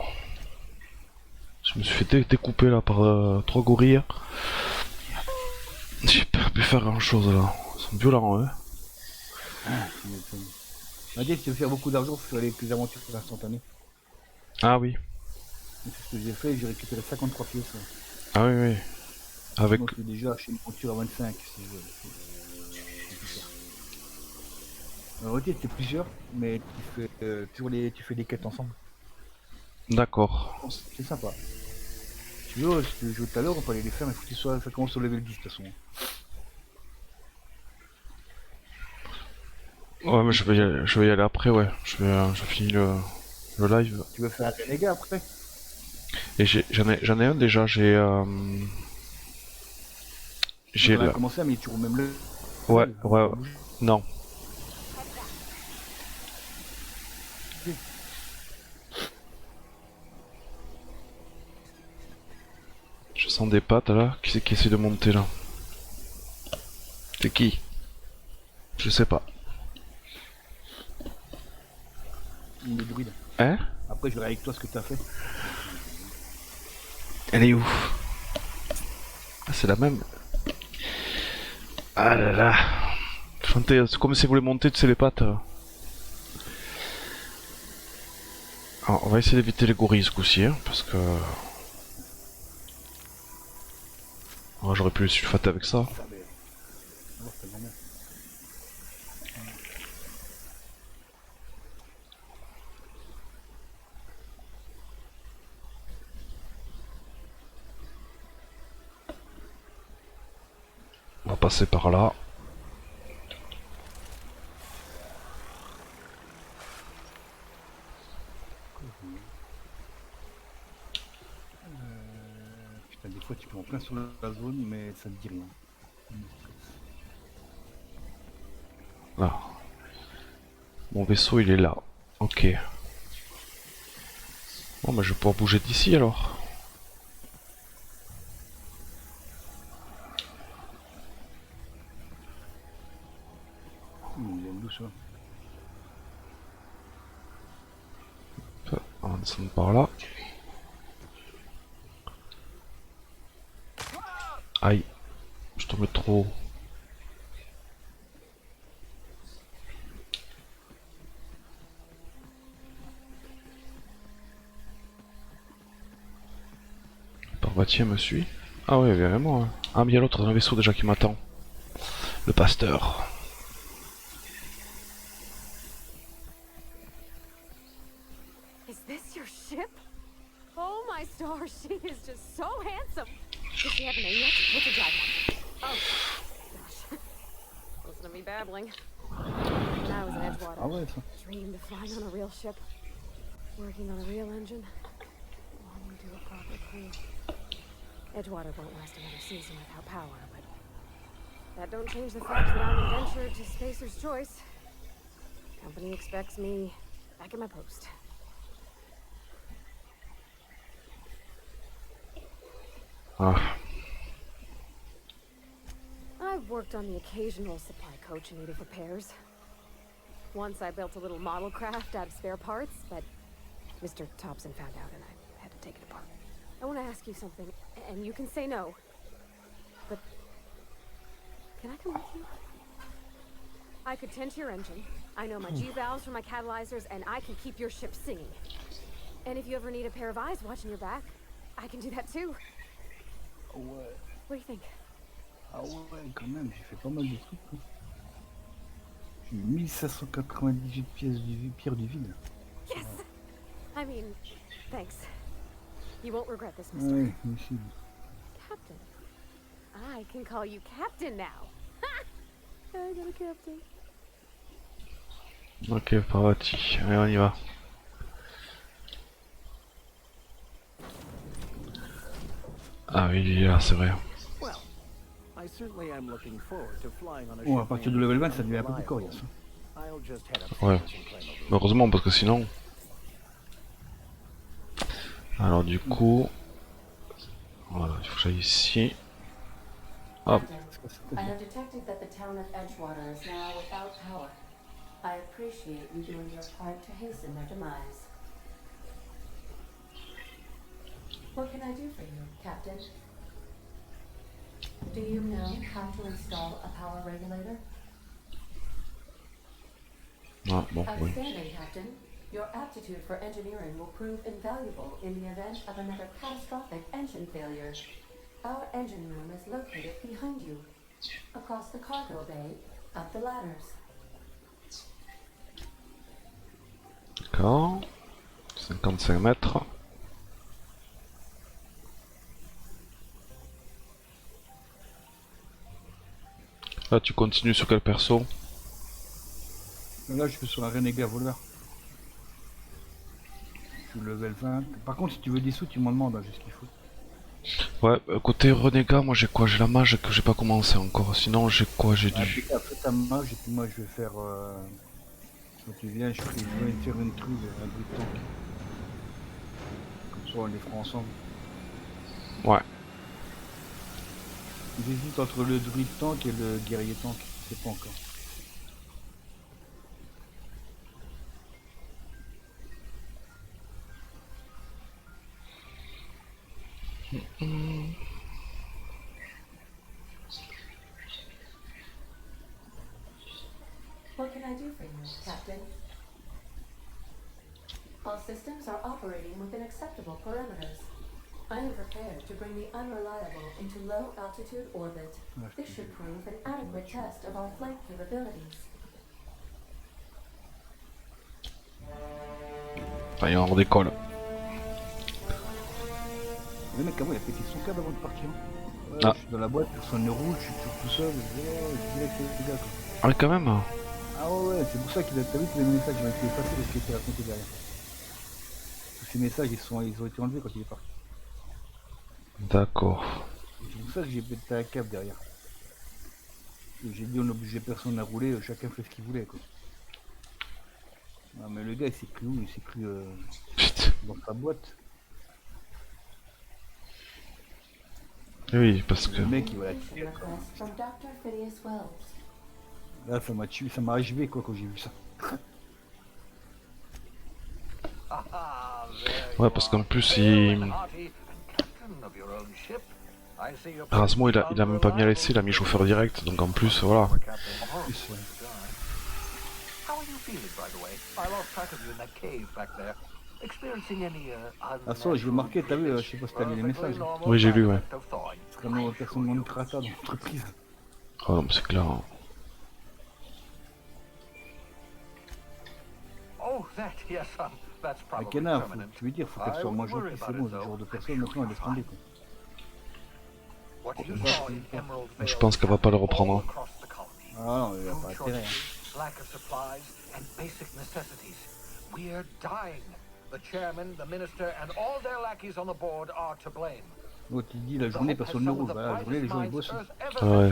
Je me suis fait découper là par 3 gorilles. J'ai pas pu faire grand chose là. Ils sont violents, hein. On dit que si tu veux faire beaucoup d'argent, il faut aller avec les aventures instantanées. Ah oui. C'est ce que j'ai fait, j'ai récupéré 53 pièces. Ouais. Ah oui, oui. Avec. Donc déjà acheter une voiture à 25 si je veux. Alors ok, c'est plusieurs, mais tu fais toujours tu fais des quêtes ensemble. D'accord. C'est sympa. Si tu veux, si tu veux jouer tout à l'heure, on peut aller les faire, mais il faut que ça commence au level 10 de toute façon. Ouais, mais je vais y aller après, ouais. Je finis le live. Tu veux faire un renégat après? Et j'en ai un déjà, j'ai On a le... commencé à mettre toujours même le. Ouais, ouais, ouais. Non. Je sens des pattes là, qui c'est qui essaie de monter là? C'est qui? Je sais pas. Des druides. Hein? Après, je verrai avec toi ce que tu as fait. Elle est où? Ah, c'est la même. Ah là là. Chantez, c'est comme si vous voulez monter, tu sais, les pattes. Alors, on va essayer d'éviter les gorilles ce coup-ci, hein, parce que... Oh, j'aurais pu le sulfater avec ça. On va passer par là. Putain, des fois tu peux en plein sur la zone, mais ça ne dit rien. Là. Mon vaisseau il est là. Ok. Bon bah je vais pouvoir bouger d'ici alors. Il est où ça? On va descendre par là. Aïe. Je tombais trop haut. Parvatier me suit. Ah ouais, vraiment. Hein. Ah mais il y a l'autre dans le vaisseau déjà qui m'attend. Le pasteur. Is this your ship? Oh my stars, she is just so handsome. Does she have a name yet? What's her drive on? Oh, gosh. Listen to me babbling. When I was in Edgewater, Ah ouais, ça. dreamed of flying on a real ship, working on a real engine, longing to a proper crew. Edgewater won't last another season without power, but that don't change the fact that I'm indentured to Spacer's Choice. Company expects me back at my post. Ah. I've worked on the occasional supply coach in need of repairs. Once I built a little model craft out of spare parts, but Mr. Thompson found out and I had to take it apart. I want to ask you something, and you can say no, but can I come with you? I could tend to your engine. I know my G-valves for my catalyzers, and I can keep your ship singing. And if you ever need a pair of eyes watching your back, I can do that too. Ah ouais, What do you think? ah ouais, quand même, j'ai fait pas mal de trucs. Hein. J'ai eu 1598 pierres du vide. Yes! I mean, thanks. You won't regret this, mister. Ouais, ici. Captain. I can call you Captain now. Ha! I got a captain. Ok, parti. Allez, on y va. Ah oui, il est là, c'est vrai. Well, I certainly am looking forward to flying on a Bon, à ship partir de named level 20, ça devient un peu plus Reliable. coriace. Hein. I'll just head Ouais. upstairs and claim a room. Heureusement, parce que sinon... Alors du coup... Voilà, il faut que j'aille ici. Hop. I have detected that the town of Edgewater is now without power. I appreciate you doing your part to hasten their demise. What can I do for you, Captain? Do you know how to install a power regulator? Ah, bon, oui. Outstanding, Captain. Your aptitude for engineering will prove invaluable in the event of another catastrophic engine failure. Our engine room is located behind you, across the cargo bay, up the ladders. D'accord. 55 mètres. Là, tu continues sur quel perso? Là, je suis sur un renégat voleur. Je suis level 20. Par contre, si tu veux des sous, tu m'en demandes, hein, j'ai ce qu'il faut. Ouais, côté renégat, moi j'ai quoi? J'ai la mage que j'ai pas commencé encore. Sinon, j'ai quoi? J'ai Ah, du... fais ta mage, et puis moi, je vais faire... Quand tu viens, je vais faire une truc, un bruit de tank. Comme ça, on les fera ensemble. Ouais. J'hésite entre le druide tank et le guerrier tank. Je sais pas encore. What can I do for you, Captain? All systems are operating within acceptable parameters. I am prepared to bring the unreliable into low altitude orbit. This should prove an adequate test of our flight capabilities. Enfin, il y a un redécolle. Le mec, avant, il a pété son câble avant de partir. Ouais, Ah. Je suis dans la boîte, personne ne roule, je suis toujours tout seul. Je direct les gars, quoi. Ah oui, quand même. Ah ouais, c'est pour ça qu'il a... T'as vu tous les messages, ils ont été effacés parce qu'il était raconté derrière. Tous ces messages, ils ont été enlevés quand il est parti. D'accord. C'est pour ça que j'ai pété un câble derrière. Et j'ai dit on n'obligeait personne à rouler, chacun fait ce qu'il voulait, quoi. Non mais le gars il s'est pris où? Il s'est pris Putain. dans sa boîte. Oui, parce que... Le mec il va la tuer. Request from Dr. Phineas Wells. Là ça m'a tué, ça m'a achevé quoi quand j'ai vu ça. Ouais, parce qu'en plus, il... Rasmo, il a même pas mis à laisser, il a mis chauffeur direct, donc en plus, voilà. En plus, ouais. Ah ça je l'ai marqué, t'as vu, je sais pas si t'as lu les messages. Oui, j'ai lu, ouais. C'est vraiment personne non grata dans l'entreprise. Oh non, mais c'est clair. Hein. Mais Kenna, tu veux dire, faut qu'elle soit moins gentille, c'est bon, ce genre de personne maintenant elle laisse tomber quoi. Je pense qu'elle va pas le reprendre. Hein. Ah non, il a pas intérêt. Hein. Lack of supplies and basic necessities. We're dying. The chairman, the minister, and all their lackeys on the board are to blame. L'autre il dit la journée personne ne roule, bah, la journée les gens ils bossent. Ouais.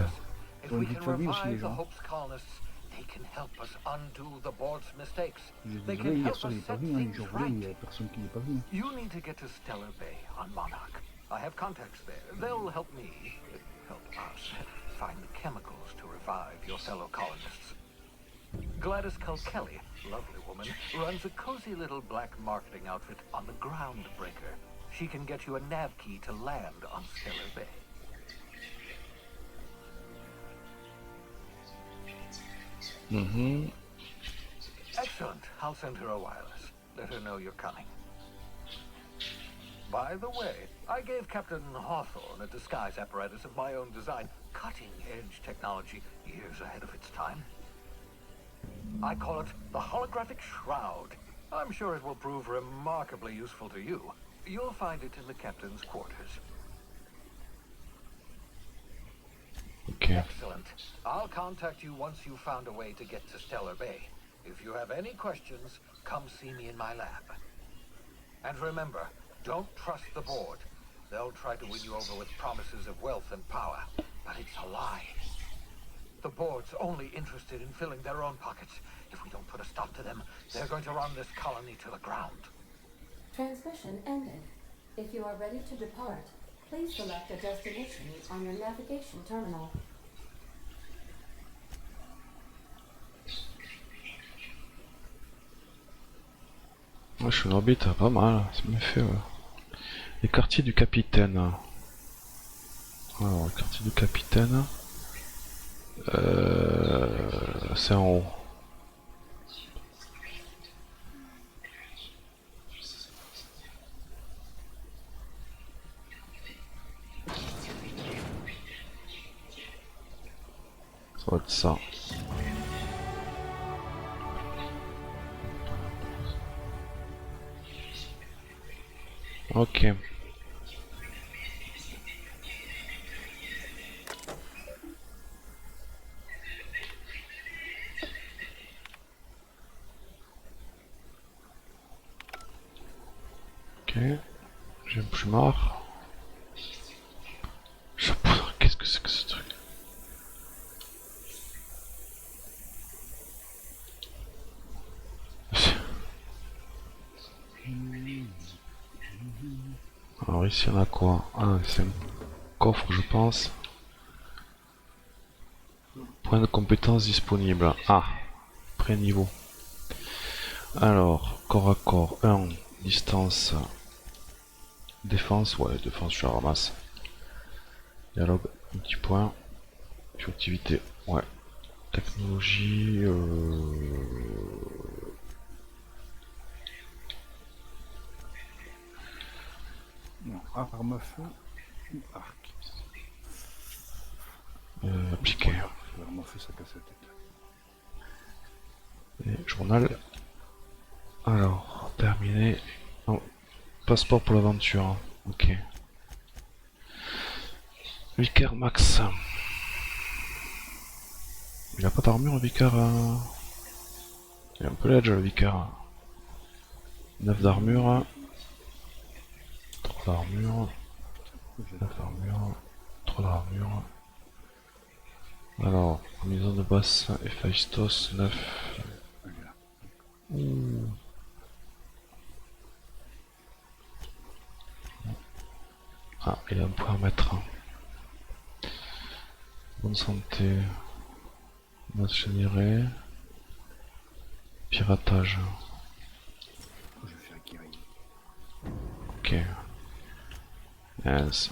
If Ils ont we une vie de can famille aussi les revive the gens. Hope's colonists, they can help us undo the board's mistakes. Je suis They désolé, can hier help soir il us est pas set venu, hein, les things gens roulaient, il y a right. personne qui n'est pas venu. You need to get to Stellar Bay on Monarch. I have contacts there. They'll help me, help us, find the chemicals to revive your fellow colonists. Gladys Kilkelly, lovely woman, runs a cozy little black marketing outfit on the Groundbreaker. She can get you a nav key to land on Stellar Bay. Mhm. Excellent. I'll send her a wireless. Let her know you're coming. By the way, I gave Captain Hawthorne a disguise apparatus of my own design, cutting-edge technology, years ahead of its time. I call it the holographic shroud. I'm sure it will prove remarkably useful to you. You'll find it in the captain's quarters. Ok. Excellent. I'll contact you once you've found a way to get to Stellar Bay. If you have any questions, come see me in my lab. And remember, don't trust the board. They'll try to win you over with promises of wealth and power, but it's a lie. The board's only interested in filling their own pockets. If we don't put a stop to them, they're going to run this colony to the ground. Transmission ended. If you are ready to depart, please select a destination on your navigation terminal. Moi, je suis en orbite, pas mal, ça me fait. Les quartiers du capitaine. Alors, le quartier du capitaine. C'est en haut. Ça va être ça. Ok. Ok. J'ai plus marre. Qu'est-ce que c'est que ce truc? Alors ici on a quoi? Ah, c'est un coffre je pense. Point de compétence disponible. Ah, pré-niveau. Alors, corps à corps 1, distance, défense, ouais, défense je la ramasse. Dialogue, un petit point. Furtivité, ouais. Technologie, Non, arme à feu ou arc. appliqué. Arme à feu, ça casse la tête. Et journal. Alors, terminé. Oh, passeport pour l'aventure. Ok. Vicaire Max. Il a pas d'armure le Vicaire. Il est un peu ledge le Vicaire. 9 d'armure. 3 d'armure. 9 d'armure. 3 d'armure. Alors, combinaison de basse Héphaïstos 9. Ouh. Ah, il a un point à mettre. Bonne santé. Masse générée. Piratage. Je vais faire guérir. Ok. Yes.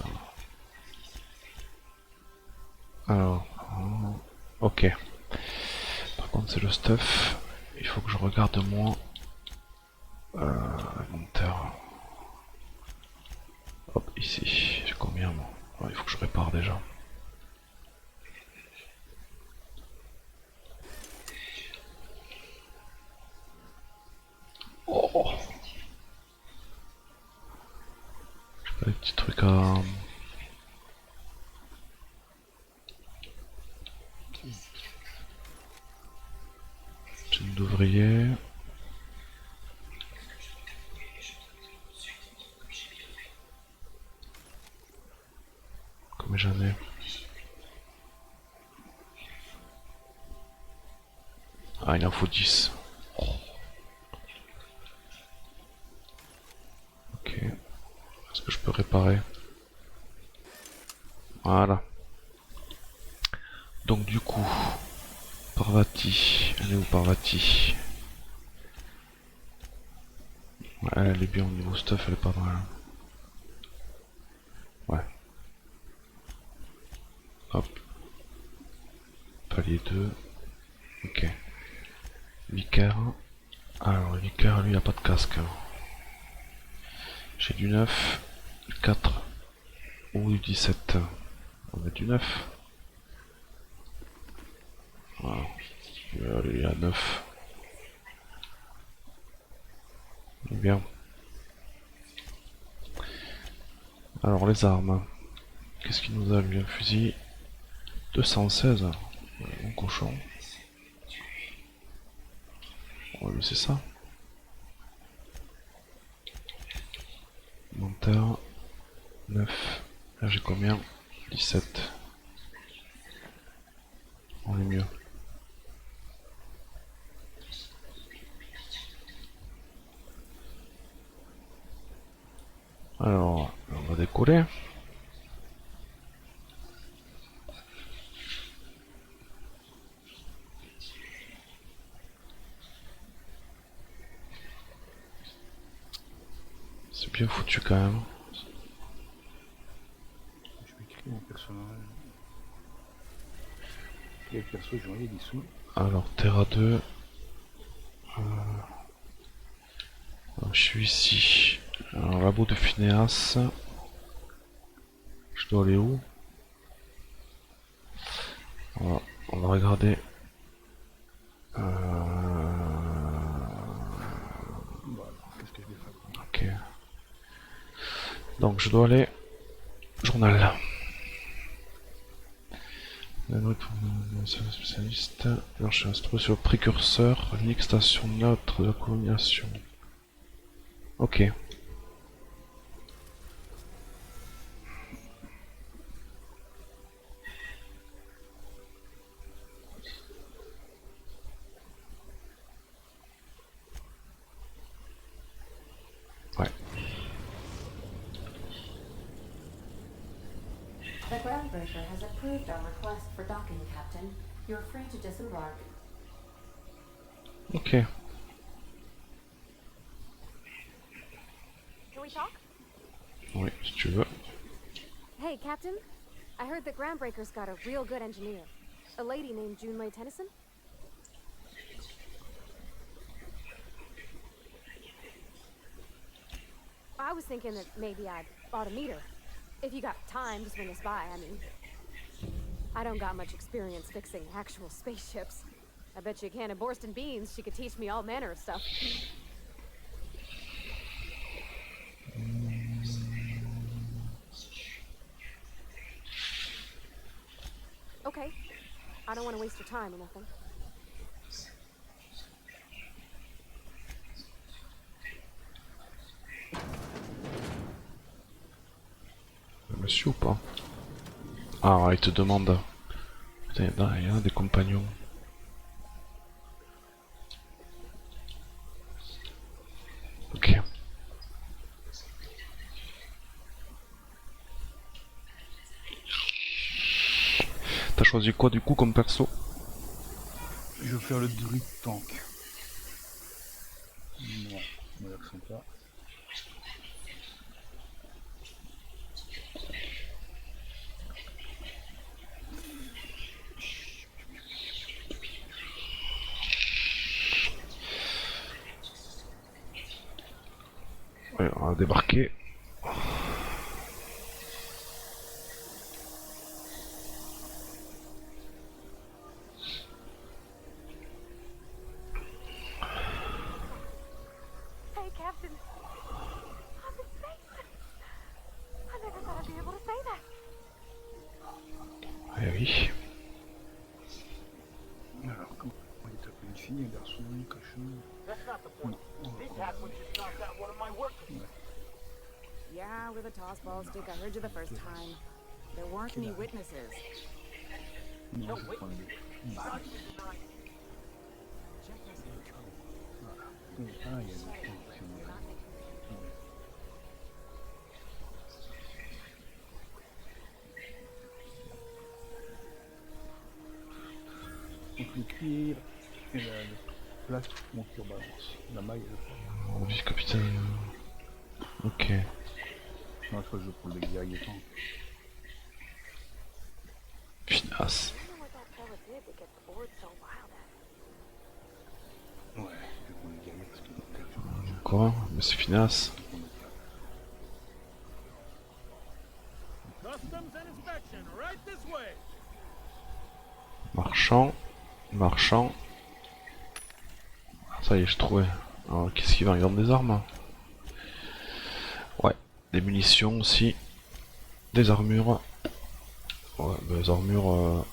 Alors. Ok. Par contre, c'est le stuff. Il faut que je regarde moi. Inventaire. Hop, ici. J'ai combien moi? Il faut que je répare déjà. Oh. J'ai pas des petits trucs à... Chaîne d'ouvrier. Comme j'en ai. Ah, il en faut 10. Oh. Ok. Est-ce que je peux réparer? Voilà. Donc du coup, Parvati. Elle est où Parvati? Ouais, elle est bien au niveau stuff, elle est pas mal. Ouais. Hop. Palier 2. Ok. Vicaire. Alors le Vicaire lui il a pas de casque. J'ai du 9. 4 ou du 17. On met du 9. Voilà. Allez, à 9. Bien. Alors les armes. Qu'est-ce qu'il nous a lui? Un fusil 216. Mon cochon. On va laisser ça. Menteur. 9. Là j'ai combien? 17. On est mieux. Alors, on va décoller. C'est bien foutu quand même. Je vais créer mon personnage. Créer le perso, j'en ai des sous. Alors, Terra 2. Je suis ici. Alors, labo de Phineas. Je dois aller où? Voilà, on va regarder. Voilà, qu'est-ce que je vais faire? Ok. Donc, je dois aller. Journal. Spécialiste. Alors, je suis instruit sur le précurseur. Unique station neutre de la colonisation. Ok. Ouais. The groundbreaker has approved our request for docking, Captain. You're free to disembark. Ok. Can we talk? Oui, si tu veux. Hey, Captain. I heard that Groundbreaker's got a real good engineer. A lady named Junlei Tennyson? I was thinking that maybe I ought to meet her. If you got time to swing us by, I mean. I don't got much experience fixing actual spaceships. I bet you a can of Borston beans she could teach me all manner of stuff. Okay. I don't want to waste your time or nothing. Monsieur ou pas? Ah, il te demande. Putain, il y en a des compagnons. Ok. T'as choisi quoi du coup comme perso? Je vais faire le druide tank. Non, on l'accent pas. Ouais, on va débarquer. Hey, Captain. I'm in space. I never thought I'd be able to say that. Eh oui. Alors, comment il est appelé une fille, un garçon, un cochon? Non. Yeah, with a toss ball stick. I heard you the first time. There weren't any witnesses. Non, je prends les deux. Voilà. Ah, il y a des fonctionnaires. Donc le cuir et la plaque pour monter en balance. La maille et le fort. Oh, vice-capitaine. Ok. Non, je crois que je prends le guerrier tank. Finasse. I wonder what that fella did to get the board so wild at. Ouais, je prends le guerrier parce qu'il est Quoi? Mais c'est Finasse. Marchand. Marchand. Ça y est, je trouvais. Alors, qu'est-ce qu'ils vendent? Ils vendent des armes? Ouais. Des munitions aussi. Des armures. Ouais, des armures...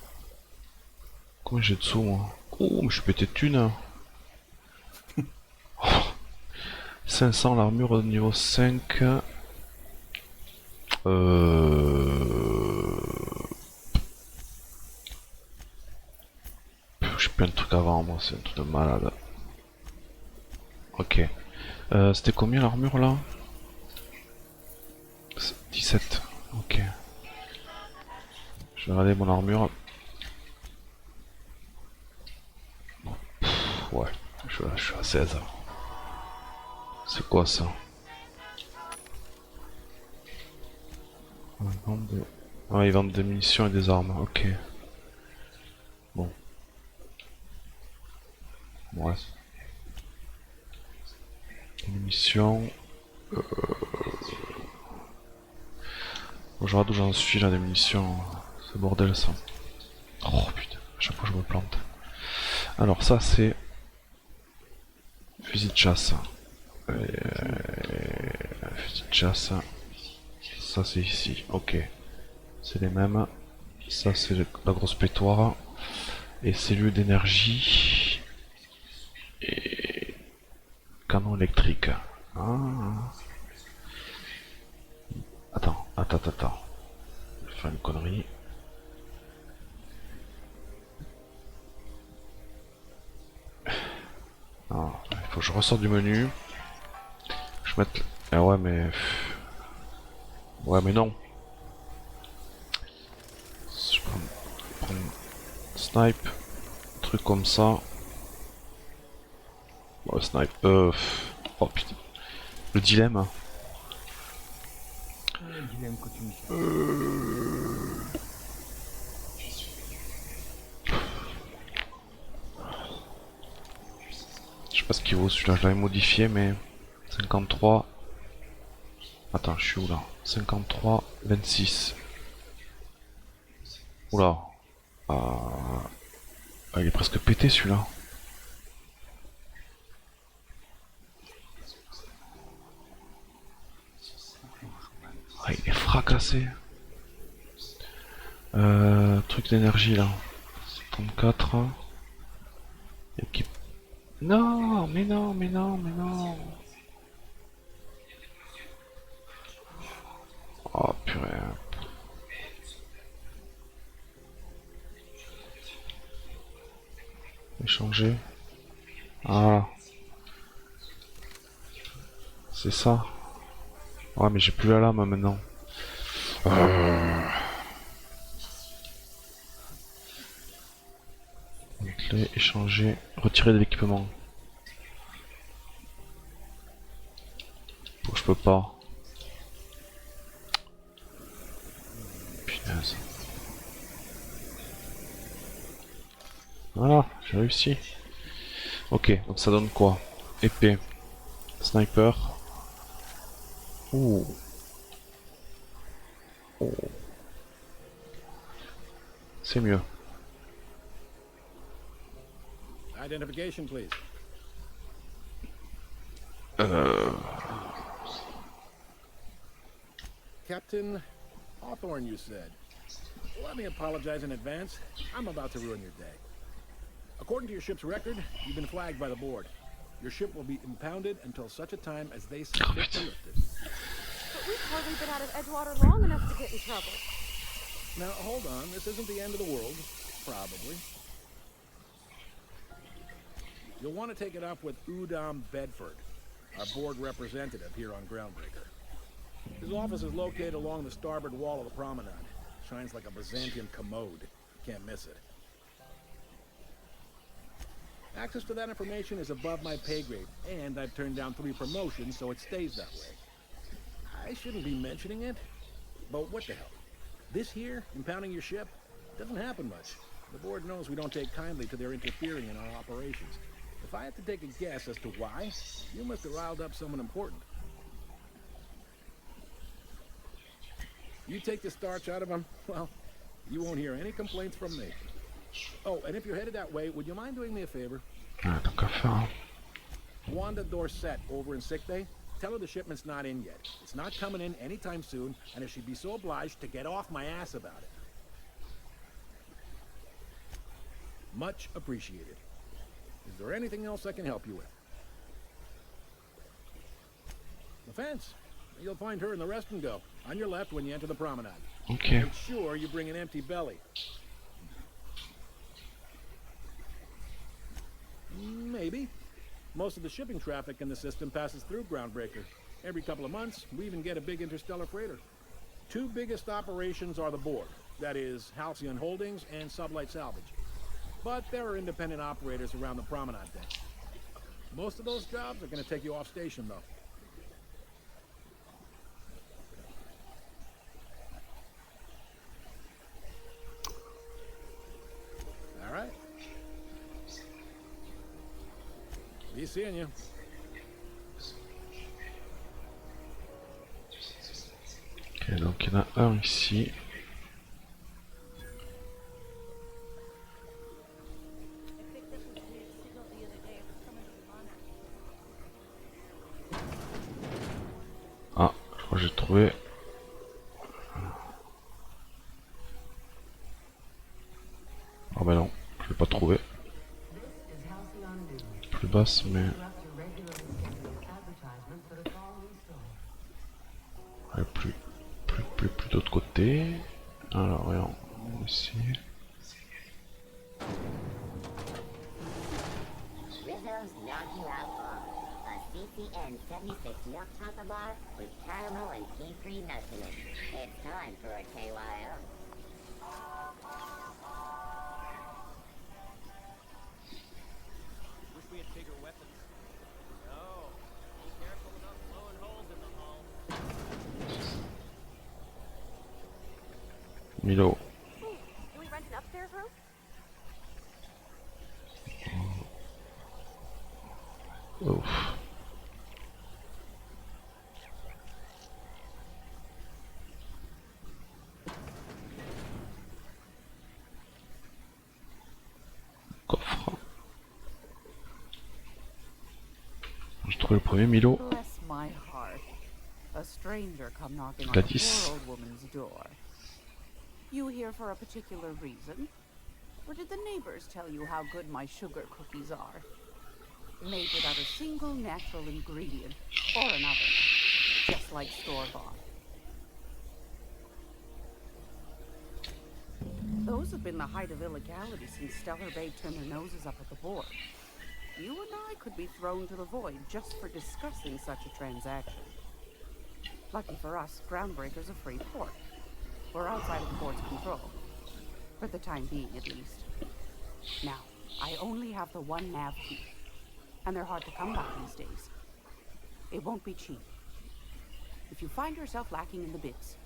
Combien j'ai de sous, moi? Oh, mais je suis pété de thunes. 500 l'armure niveau 5. J'ai plein de trucs à vendre, c'est un truc de malade. Ok. C'était combien l'armure là? 17. Ok. Je vais regarder mon armure. Ouais, je suis à 16. C'est quoi ça? Ah, ils vendent des munitions et des armes, ok. Bon. Ouais. Des munitions. Bon, je regarde où j'en suis là, des munitions. C'est bordel ça. Oh putain, à chaque fois je me plante. Alors ça c'est... Fusil de chasse. Fusil de chasse. Ça c'est ici, ok. C'est les mêmes. Ça c'est la grosse pétoire. Et cellule d'énergie. Et... Canon électrique. Ah. Attends. Je vais faire une connerie. Ah, il faut que je ressorte du menu. Je mette... Ah ouais mais... Ouais mais non. Je prends snipe. Truc comme ça. Ouais, snipe. Oh putain. Le dilemme. Ouais, le dilemme quand tu me dis ça. Je sais pas ce qu'il vaut celui-là, je l'avais modifié mais 53. Attends, je suis où là? 53, 26. Oula. Ah, il est presque pété celui-là. Ah, il est fracassé. Truc d'énergie là. 34. Équipe. Non, mais non, mais non, mais non. Oh purée. Échanger. Ah. C'est ça. Ouais mais j'ai plus la lame maintenant. Clé, échanger, retirer de l'équipement. Je peux pas. Punaise. Voilà, j'ai réussi. Ok, donc ça donne quoi? Épée. Sniper. Ouh. Oh. C'est mieux. Identification, please. Captain Hawthorne, you said. Let me apologize in advance. I'm about to ruin your day. According to your ship's record, you've been flagged by the board. Your ship will be impounded until such a time as they see fit to lift it. But we've hardly been out of Edgewater long enough to get in trouble. Now, hold on. This isn't the end of the world. Probably. You'll want to take it up with Udom Bedford, our board representative here on Groundbreaker. His office is located along the starboard wall of the promenade. Shines like a Byzantium commode. Can't miss it. Access to that information is above my pay grade, and I've turned down 3 promotions, so it stays that way. I shouldn't be mentioning it, but what the hell? This here, impounding your ship, doesn't happen much. The board knows we don't take kindly to their interfering in our operations. If I had to take a guess as to why, you must have riled up someone important. You take the starch out of them, well, you won't hear any complaints from me. Oh, and if you're headed that way, would you mind doing me a favor? Ah, tant qu'à faire. Hein. Wanda Dorset over in sick bay. Tell her the shipment's not in yet. It's not coming in anytime soon, and if she'd be so obliged to get off my ass about it. Much appreciated. Is there anything else I can help you with? The fence. You'll find her in the rest and go. On your left when you enter the promenade. Ok. Make sure you bring an empty belly. Maybe. Most of the shipping traffic in the system passes through Groundbreaker. Every couple of months, we even get a big interstellar freighter. Two biggest operations are the board. That is, Halcyon Holdings and Sublight Salvage. But there are independent operators around the promenade deck. Most of those jobs are going to take you off station, though. All right. Be seeing you. Ok, donc il y en a un ici. Ah, je crois que j'ai trouvé. Ah bah non, je l'ai pas trouvé. Plus basse, mais... Ouais, plus de l'autre côté. Alors, voyons, ici. CCN 76 milk chocolate bar with caramel and tea-free nuts in it. It's time for a KYO. Wish we had bigger weapons. No. Be careful about blowing holes in the hull. Milo. Hey, can we rent an upstairs room? Ouf. Coffre. J'ai trouvé le premier Milo. Bless my heart. A stranger come knocking on a Gladys. poor old woman's door. You here for a particular reason? Or did the neighbors tell you how good my sugar cookies are? Made without a single natural ingredient or an oven, just like store-bought. Those have been the height of illegality since Stellar Bay turned their noses up at the board. You and I could be thrown to the void just for discussing such a transaction. Lucky for us, Groundbreaker's a free port. We're outside of the board's control. For the time being, at least. Now, I only have the one nav key. And they're hard to come by these days. It won't be cheap. If you find yourself lacking in the bits,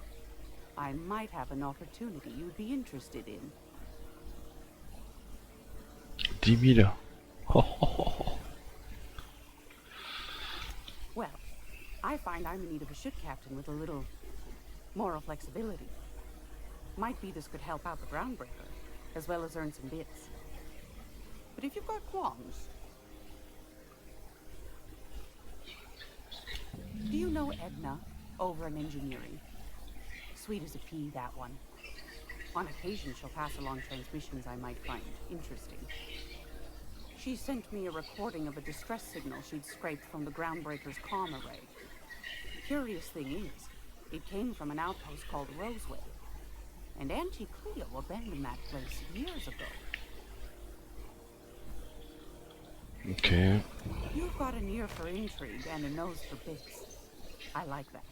I might have an opportunity you'd be interested in. 10 000. Well, I find I'm in need of a ship captain with a little moral flexibility. Might be this could help out the Groundbreaker, as well as earn some bits. But if you've got qualms... Do you know Edna, over in engineering? Sweet as a pea, that one. On occasion, she'll pass along transmissions I might find interesting. She sent me a recording of a distress signal she'd scraped from the Groundbreaker's comm array. Curious thing is, it came from an outpost called Roseway. And Auntie Cleo abandoned that place years ago. Ok. You've got an ear for intrigue and a nose for bits. I like that.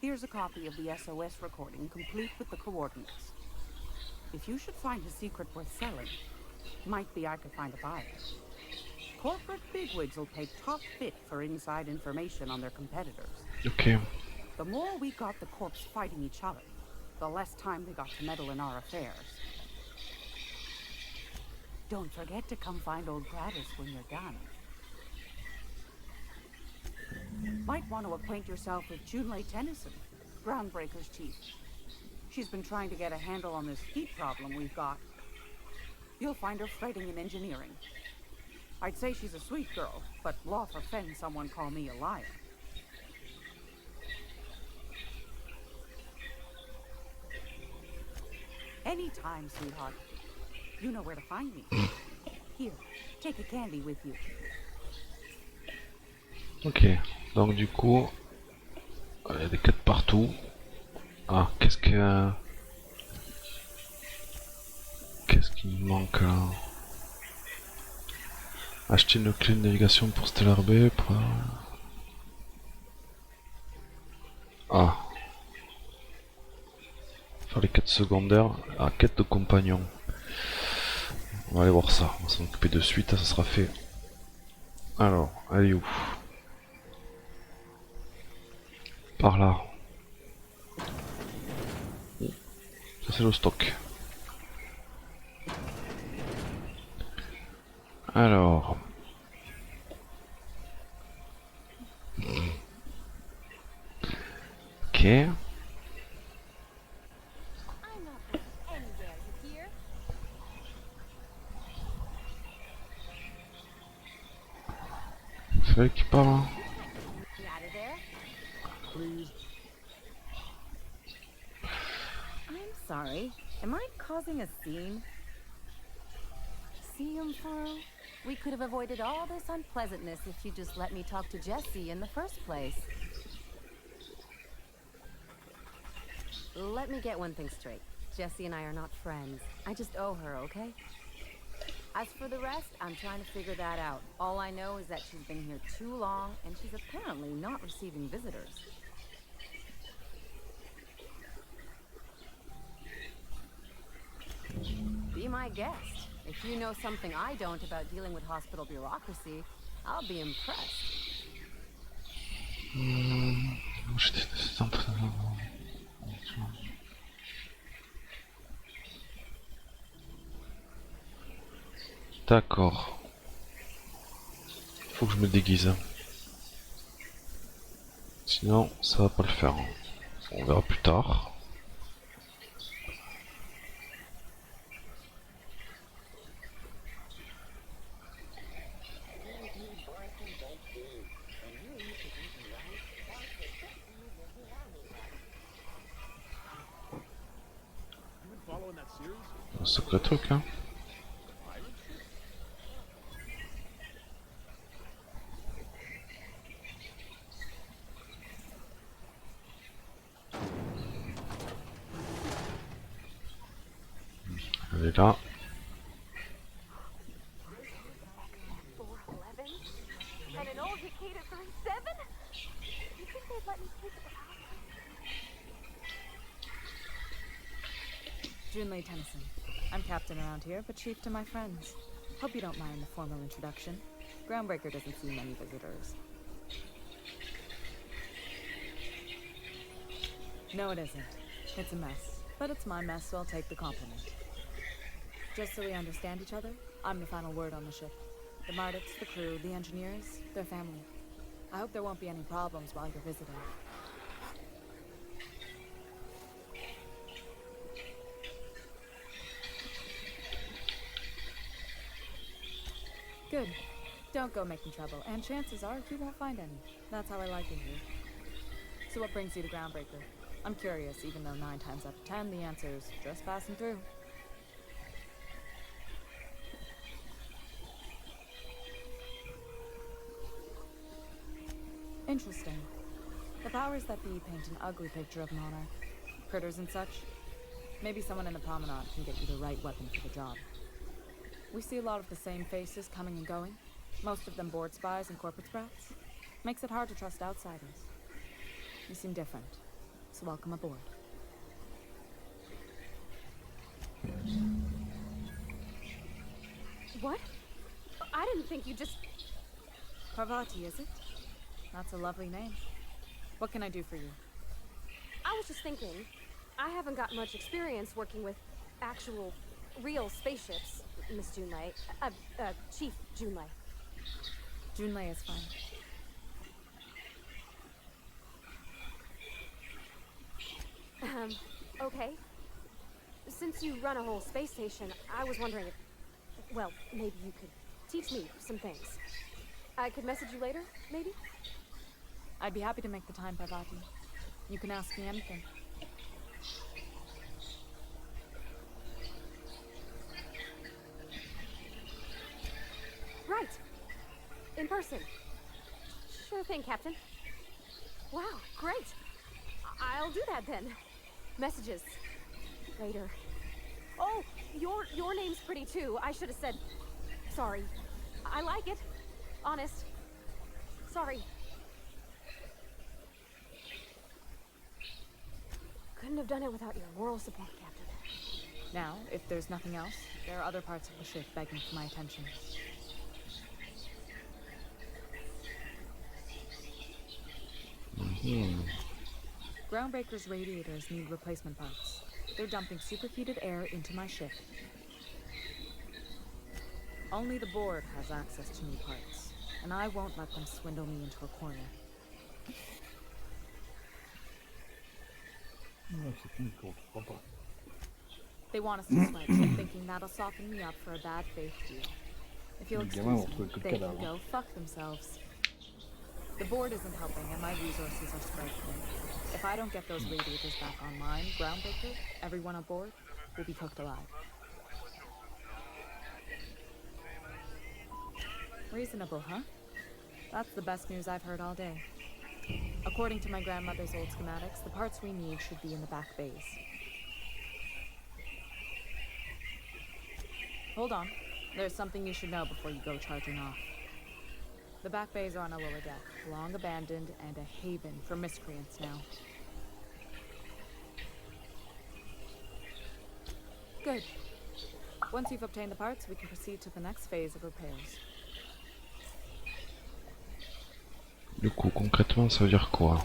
Here's a copy of the SOS recording, complete with the coordinates. If you should find a secret worth selling, might be I could find a buyer. Corporate bigwigs will pay top bit for inside information on their competitors. Ok. The more we got the corps fighting each other, the less time they got to meddle in our affairs. Don't forget to come find old Gladys when you're done. Might want to acquaint yourself with Junlei Tennyson, Groundbreaker's chief. She's been trying to get a handle on this heat problem we've got. you'll find her fretting in engineering. I'd say she's a sweet girl, but law forfend someone call me a liar. Anytime, sweetheart. You know where to find me. Here, take a candy with you. Ok, donc du coup, il y a des quêtes partout. Ah, qu'est-ce qui nous manque là? Acheter une clé de navigation pour Stellar Bay. Ah, faire les quêtes secondaires. Ah, quête de compagnon. On va aller voir ça, on va s'en occuper de suite, ça sera fait. Alors, allez où? Par là. Ça c'est le stock. Alors. Ok. C'est elle qui parle hein? Please. I'm sorry. Am I causing a scene? See, Umfaro? We could have avoided all this unpleasantness if you just let me talk to Jesse in the first place. Let me get one thing straight. Jesse and I are not friends. I just owe her, okay? As for the rest, I'm trying to figure that out. All I know is that she's been here too long, and she's apparently not receiving visitors. Be my guest. If you know something I don't about dealing with hospital bureaucracy, I'll be impressed. D'accord. Faut que je me déguise. Sinon, ça va pas le faire. On verra plus tard. Un sacré truc, hein. Elle est là. Junlei Tennyson. I'm captain around here, but chief to my friends. Hope you don't mind the formal introduction. Groundbreaker doesn't see many visitors. No, it isn't. It's a mess. But it's my mess, so I'll take the compliment. Just so we understand each other, I'm the final word on the ship. The Marduk's, the crew, the engineers, their family. I hope there won't be any problems while you're visiting. Good. Don't go making trouble, and chances are you won't find any. That's how I like it here. So what brings you to Groundbreaker? I'm curious, even though 9 times out of 10 the answer's just passing through. Interesting. The powers that be paint an ugly picture of Monarch. Critters and such. Maybe someone in the promenade can get you the right weapon for the job. We see a lot of the same faces coming and going. Most of them board spies and corporate sprats. Makes it hard to trust outsiders. You seem different, so welcome aboard. What? I didn't think you just... Parvati, is it? That's a lovely name. What can I do for you? I was just thinking, I haven't got much experience working with actual, real spaceships, Miss Junlei. Chief Junlei. Junlei is fine. Okay. Since you run a whole space station, I was wondering if well, maybe you could teach me some things. I could message you later, maybe? I'd be happy to make the time, Parvati. You can ask me anything. Right. In person. Sure thing, Captain. Wow, great. I'll do that then. Messages. Later. Oh, your name's pretty too. I should have said sorry. I like it. Honest. Sorry. Couldn't have done it without your moral support, Captain. Now, if there's nothing else, there are other parts of the ship begging for my attention. Groundbreaker's radiators need replacement parts. They're dumping superheated air into my ship. Only the board has access to new parts, and I won't let them swindle me into a corner. They want us to switch, thinking that'll soften me up for a bad faith deal. If you'll excuse me, they can go fuck themselves. The board isn't helping, and my resources are spread thin. If I don't get those radiators back online, Groundbreaker, everyone aboard, will be cooked alive. Reasonable, huh? That's the best news I've heard all day. According to my grandmother's old schematics, the parts we need should be in the back bays. Hold on. There's something you should know before you go charging off. The back bays are on a lower deck, long abandoned and a haven for miscreants now. Good. Once you've obtained the parts, we can proceed to the next phase of repairs. Du coup, concrètement, ça veut dire quoi?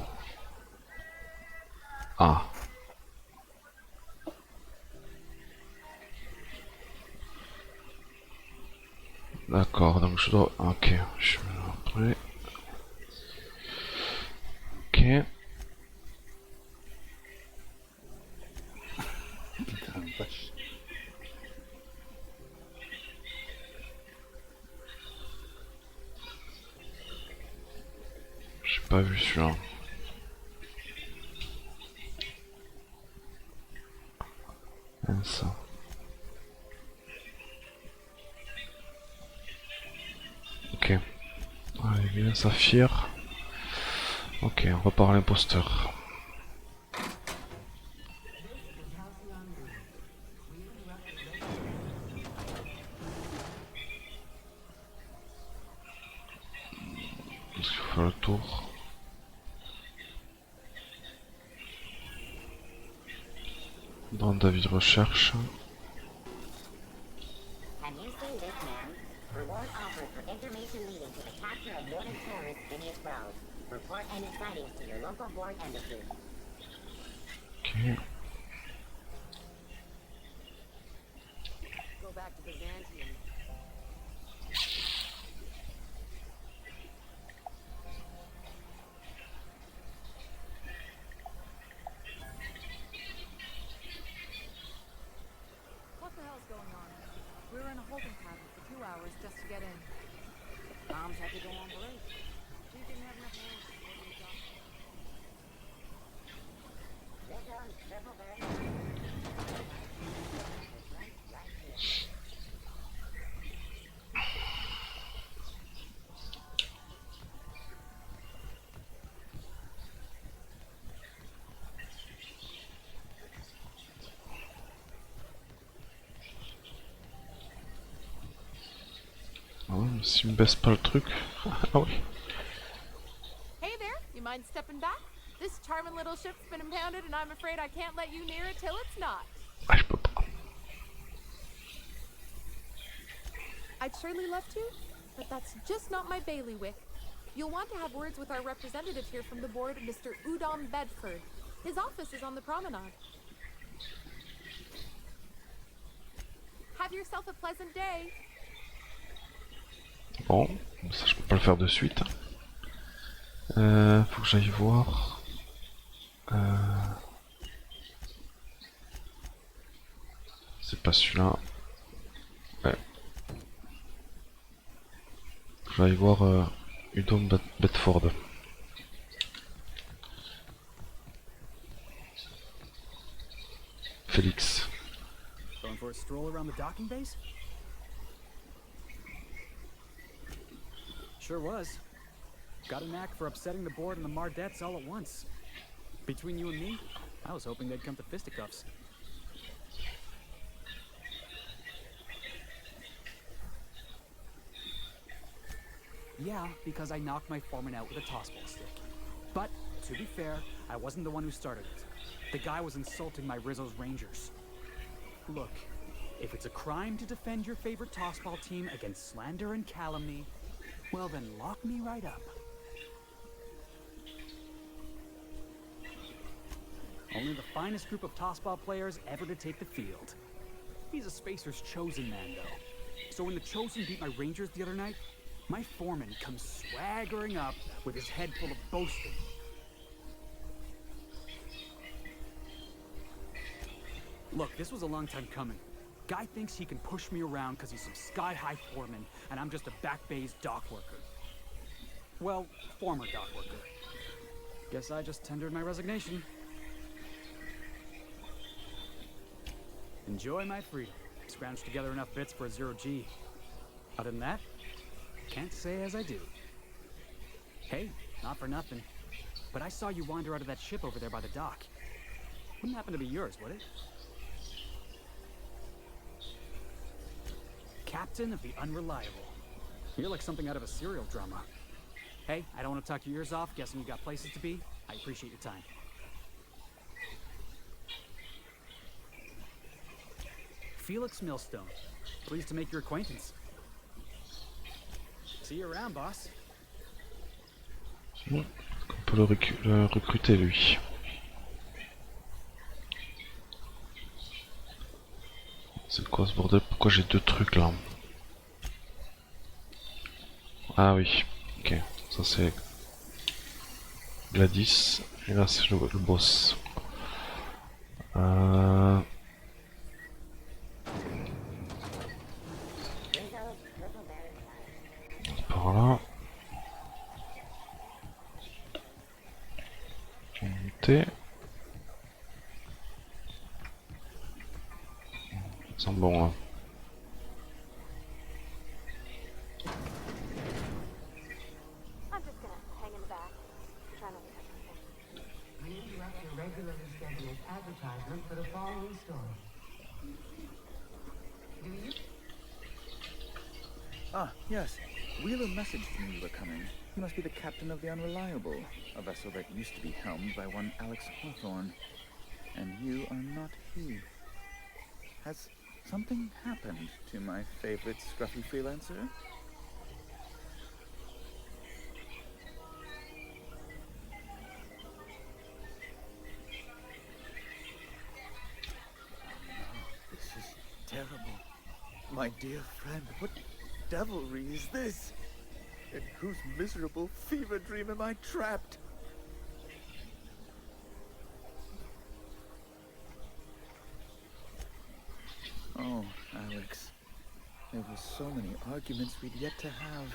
Ah. D'accord, donc je dois... Ok, je vais après... Ok. Putain, vache. J'ai pas vu celui-là. Ça. Ok. Allez, bien, saphir. Ok, on repart à l'imposteur. Est-ce qu'il faut faire le tour? Dans David recherche. Have you seen this man? Reward offered for information leading to the capture of wanted terrorist Phineas Wells. Report any sightings to your local board embassy. Ok. Go back to Byzantium. What the hell's going on? We were in a holding pattern for 2 hours just to get in. Bombs had to go on break. We didn't have enough hands. This one's triple very Ah ouais, mais s'il me baisse pas le truc... Ah oui. Hey there, you mind stepping back? This charming little ship's been impounded and I'm afraid I can't let you near it till it's not. Ah, je peux pas. I'd surely love to, but that's just not my bailiwick. You'll want to have words with our representative here from the board, Mr. Udom Bedford. His office is on the promenade. Have yourself a pleasant day. Bon, ça je peux pas le faire de suite. Faut que j'aille voir. C'est pas celui-là. Ouais. vais aller voir Udon Bedford. Félix. Going for a stroll around the docking base? Sure was. Got a knack for upsetting the board and the Mardettes all at once. Between you and me, I was hoping they'd come to fisticuffs. Yeah, because I knocked my foreman out with a tossball stick. But, to be fair, I wasn't the one who started it. The guy was insulting my Rizzo's Rangers. Look, if it's a crime to defend your favorite tossball team against slander and calumny, well then lock me right up. Only the finest group of tossball players ever to take the field. He's a Spacer's chosen man, though. So when the Chosen beat my Rangers the other night, my foreman comes swaggering up with his head full of boasting. Look, this was a long time coming. Guy thinks he can push me around because he's some sky-high foreman, and I'm just a back bay's dock worker. Well, former dock worker. Guess I just tendered my resignation. Enjoy my freedom. Scrounged together enough bits for a 0G. Other than that, can't say as I do. Hey, not for nothing, but I saw you wander out of that ship over there by the dock. Wouldn't happen to be yours, would it? Captain of the Unreliable. You're like something out of a serial drama. Hey, I don't want to talk your ears off, guessing you got places to be. I appreciate your time. Felix Millstone. Pleased to make your acquaintance. See you around, boss. On peut le recruter lui. C'est quoi ce bordel? Pourquoi j'ai deux trucs là? Ah oui, ok. Ça c'est Gladys. Et là c'est le boss. Par là. On va monter. Ça sent bon là. I'm just gonna hang in the back. Try not to touch my We interrupt your regularly scheduled advertisement for the following story. Do you? Ah, yes. Wheeler messaged me you were coming. He must be the captain of the Unreliable, a vessel that used to be helmed by one Alex Hawthorne. And you are not he. Has something happened to my favorite scruffy freelancer? This is terrible. My dear friend, what devilry is this? In whose miserable fever dream am I trapped? Oh, Alex. There were so many arguments we'd yet to have.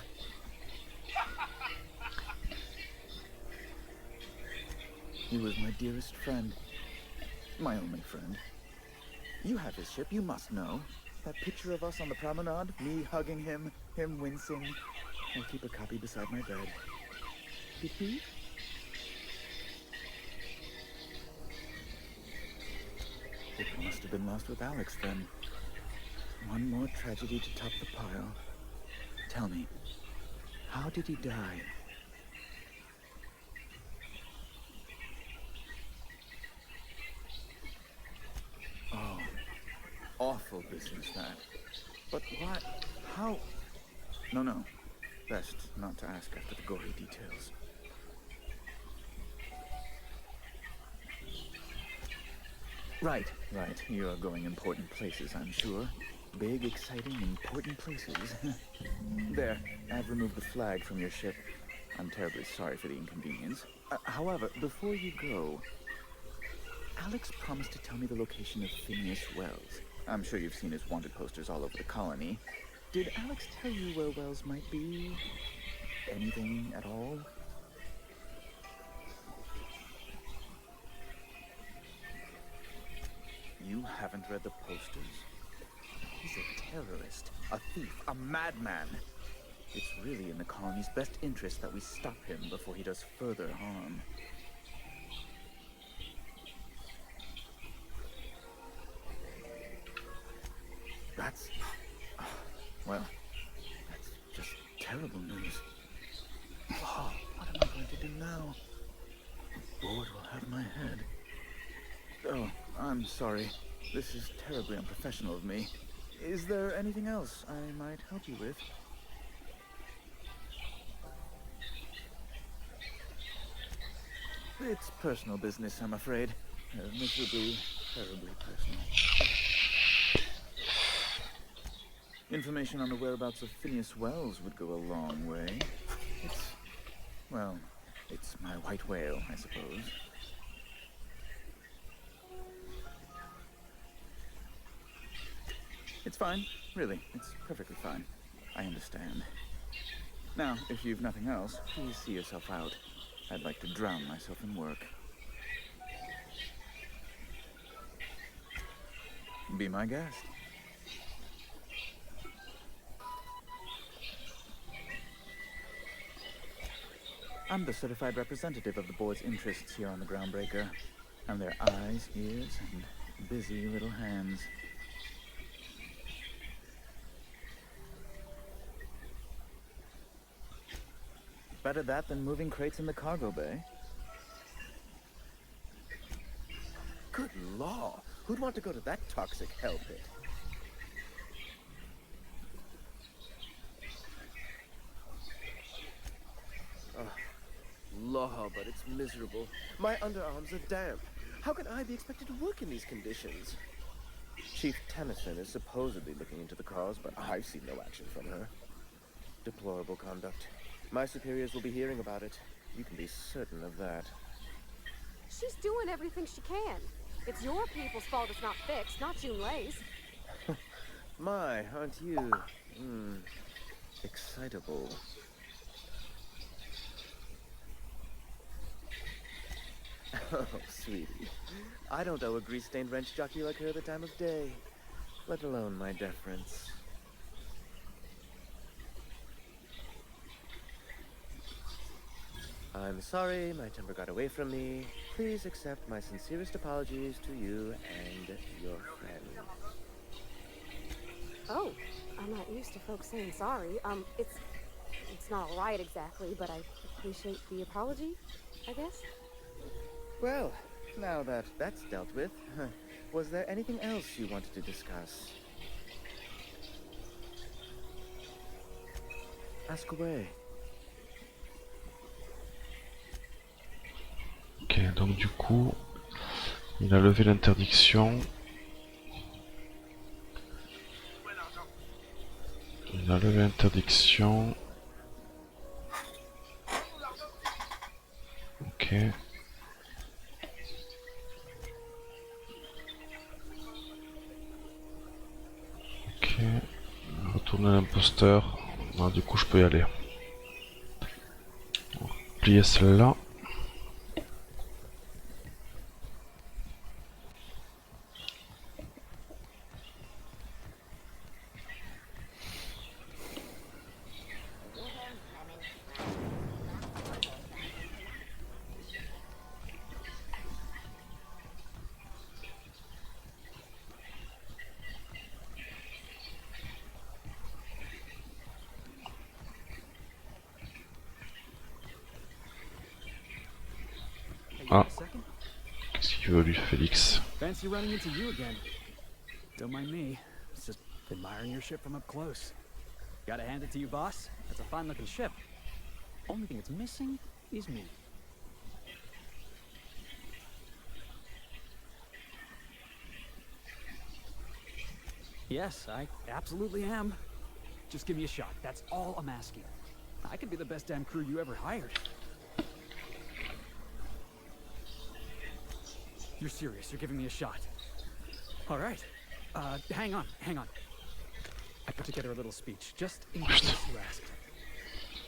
He was my dearest friend. My only friend. You have his ship, you must know. That picture of us on the promenade, me hugging him, him wincing. I keep a copy beside my bed. Did he? It must have been lost with Alex then. One more tragedy to top the pile. Tell me, how did he die? Oh, awful business that. But why? How? No. Best not to ask after the gory details. Right. You are going important places, I'm sure. Big, exciting, important places. There, I've removed the flag from your ship. I'm terribly sorry for the inconvenience. However, before you go, Alex promised to tell me the location of Phineas Wells. I'm sure you've seen his wanted posters all over the colony. Did Alex tell you where Wells might be? Anything at all? You haven't read the posters? He's a terrorist, a thief, a madman. It's really in the colony's best interest that we stop him before he does further harm. That's... well, that's just terrible news. Oh, what am I going to do now? The board will have my head. Oh, I'm sorry. This is terribly unprofessional of me. Is there anything else I might help you with? It's personal business, I'm afraid. Miserably, terribly personal. Information on the whereabouts of Phineas Wells would go a long way. It's... well, it's my white whale, I suppose. It's fine, really. It's perfectly fine. I understand. Now, if you've nothing else, please see yourself out. I'd like to drown myself in work. Be my guest. I'm the certified representative of the board's interests here on the Groundbreaker. I'm their eyes, ears, and busy little hands. Better that than moving crates in the cargo bay. Good law! Who'd want to go to that toxic hell pit? Law, but it's miserable. My underarms are damp. How can I be expected to work in these conditions? Chief Tennyson is supposedly looking into the cause, but I've seen no action from her. Deplorable conduct. My superiors will be hearing about it. You can be certain of that. She's doing everything she can. It's your people's fault it's not fixed, not June Lay's. My, aren't you, excitable. Oh, sweetie. I don't owe a grease-stained wrench jockey like her the time of day, let alone my deference. I'm sorry, my temper got away from me. Please accept my sincerest apologies to you and your friend. Oh, I'm not used to folks saying sorry. It's not right exactly, but I appreciate the apology, I guess. Well, now that that's dealt with, was there anything else you wanted to discuss? Ask away. Ok, donc du coup, il a levé l'interdiction. Il a levé l'interdiction. Ok. Ok. Retourner l'imposteur. Non, du coup, je peux y aller. Plier celle-là. Ah, qu'est-ce qu'il veut lui, Félix? Fancy running into you again. Don't mind me. It's just admiring your ship from up close. Gotta hand it to you, boss. That's a fine-looking ship. Only thing it's missing is me. Yes, I absolutely am. Just give me a shot. That's all I'm asking. I could be the best damn crew you ever hired. You're serious. You're giving me a shot. All right. Hang on. I put together a little speech, just in case you asked.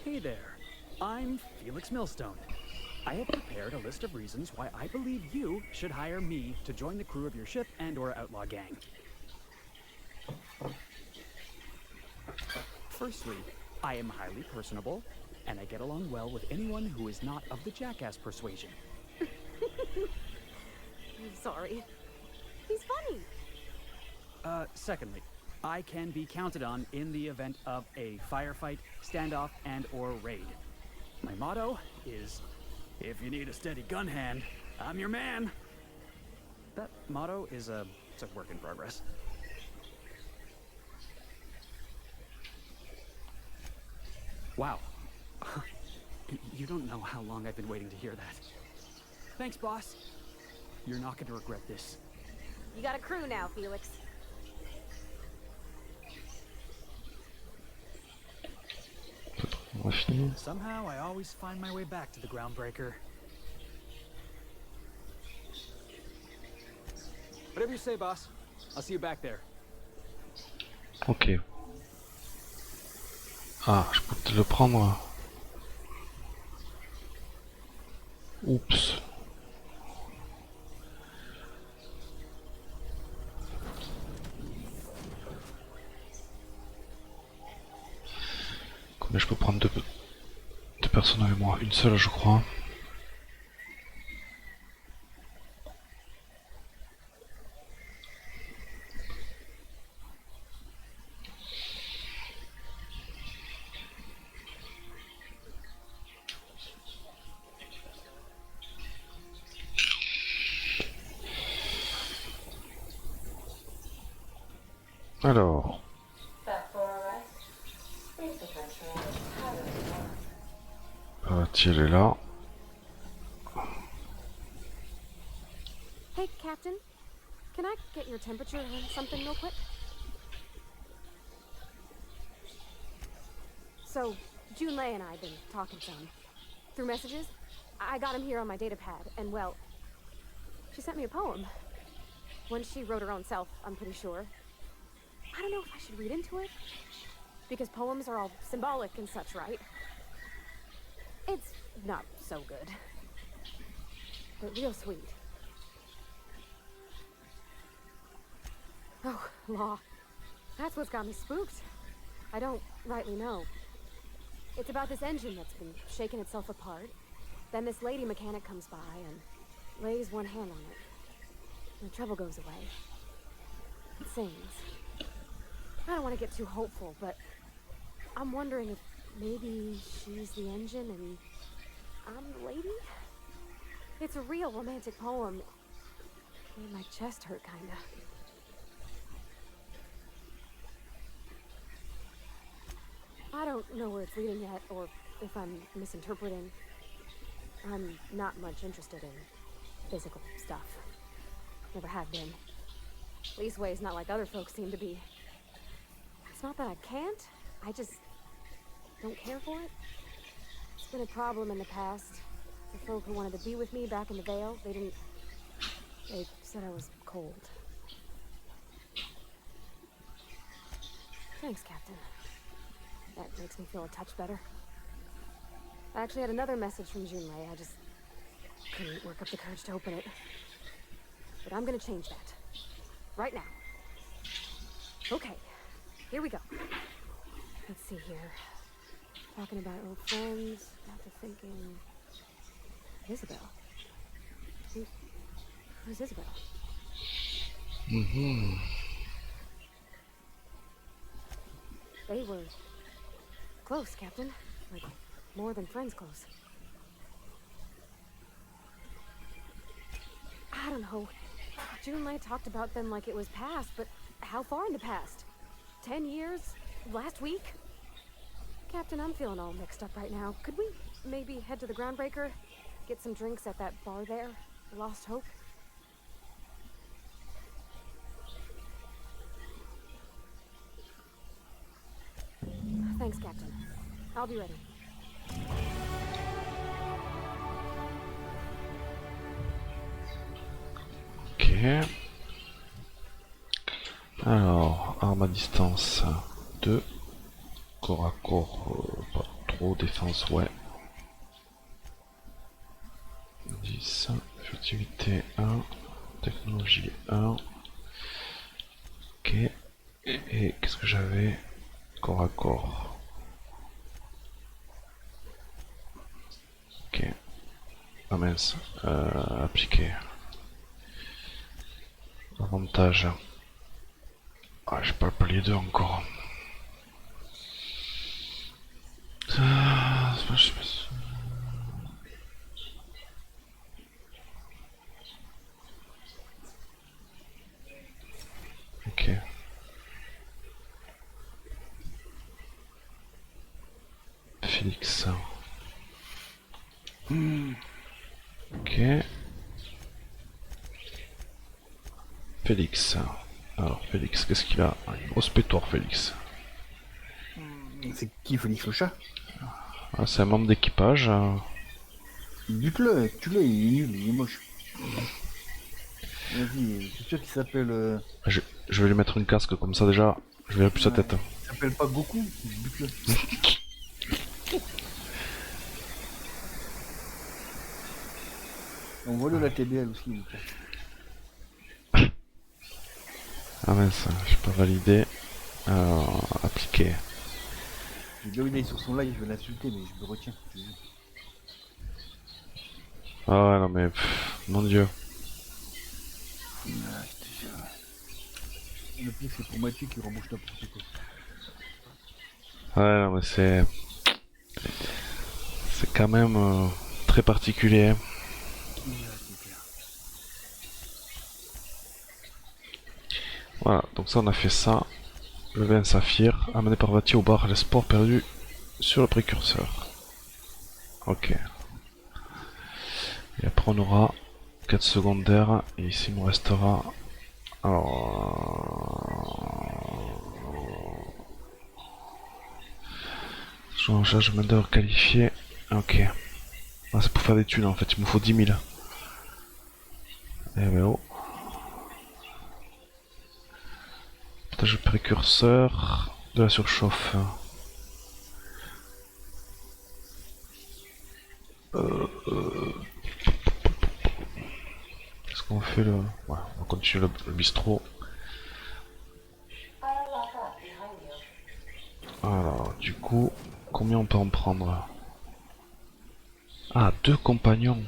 Hey there, I'm Felix Millstone. I have prepared a list of reasons why I believe you should hire me to join the crew of your ship and/or outlaw gang. Firstly, I am highly personable, and I get along well with anyone who is not of the jackass persuasion. I'm sorry. He's funny. Secondly, I can be counted on in the event of a firefight, standoff, and/or raid. My motto is, if you need a steady gun hand, I'm your man. That motto is it's a work in progress. Wow. You don't know how long I've been waiting to hear that. Thanks, boss. You're not going to regret this. You got a crew now, Felix. Somehow, I always find my way back to the groundbreaker. Whatever you say, boss. I'll see you back there. Ok. Ah, je peux te le prendre. Oups. Combien je peux prendre deux personnes avec moi? Une seule, je crois. Alors. Tiens, elle est là. Hey, Captain. Can I get your temperature on something real quick? So, Junlei and I have been talking some. Through messages. I got him here on my data pad, and well, she sent me a poem. One she wrote her own self, I'm pretty sure. I don't know if I should read into it. Because poems are all symbolic and such, right? It's not so good. But real sweet. Oh, law. That's what's got me spooked. I don't rightly know. It's about this engine that's been shaking itself apart. Then this lady mechanic comes by and lays one hand on it. And the trouble goes away. It sings. I don't want to get too hopeful, but I'm wondering if maybe she's the engine and I'm the lady? It's a real romantic poem. Made my chest hurt, kinda. I don't know where it's leading yet, or if I'm misinterpreting. I'm not much interested in physical stuff. Never have been. Leastways, not like other folks seem to be. It's not that I can't, I just don't care for it. It's been a problem in the past. The folk who wanted to be with me back in the Vale, they said I was cold. Thanks, Captain. That makes me feel a touch better. I actually had another message from Junlei. I just couldn't work up the courage to open it. But I'm gonna change that. Right now. Okay, here we go. Let's see here. Talking about old friends, got to thinking... Isabel. Who's Isabel? Mm-hmm. They were close, Captain. Like, more than friends close. I don't know. Junlei talked about them like it was past, but how far in the past? 10 years? Last week? Captain, I'm feeling all mixed up right now. Could we maybe head to the Groundbreaker? Get some drinks at that bar there? Lost Hope? Thanks, Captain. I'll be ready. Ok. Alors, arme à distance. 2. Corps à corps, pas trop. Défense, ouais. 10. Furtivité 1. Technologie 1. Ok. Et qu'est-ce que j'avais? Corps à corps. Ok. Ah mince. Appliquer. Avantage. Ah, j'ai pas les deux encore. Ok. Félix. Ok. Félix. Alors Félix, qu'est-ce qu'il a? Une grosse pétoire, Félix. C'est qui Félix le chat? Ah, c'est un membre d'équipage. Bute-le, tue-le, il est nul, il est moche. Vas-y, c'est sûr qu'il s'appelle... Je vais lui mettre une casque comme ça déjà, je verrai plus sa tête. Il s'appelle pas Goku, bute-le. Envoie-le la TBL aussi. Donc. Ah mince, j'ai pas validé. Alors, appliquer. J'ai bien une sur son live, je vais l'insulter, mais je me retiens. Ah ouais, non mais... mon dieu. Le pire, c'est pour Mathieu qui rembouche n'importe quoi. Ouais, non mais c'est... c'est quand même très particulier. Voilà, donc ça on a fait ça. Lever un saphir, amené par Vati au bar, les sports perdus sur le précurseur. Ok. Et après on aura 4 secondaires, et ici il me restera... Alors... Changeage main d'œuvre qualifié. Ok. Ah, c'est pour faire des thunes en fait, il me faut 10 000. Eh ben oh. Partage le précurseur de la surchauffe. Est-ce qu'on fait le... Ouais, on va continuer le bistrot. Alors, du coup, combien on peut en prendre? Ah, 2 compagnons.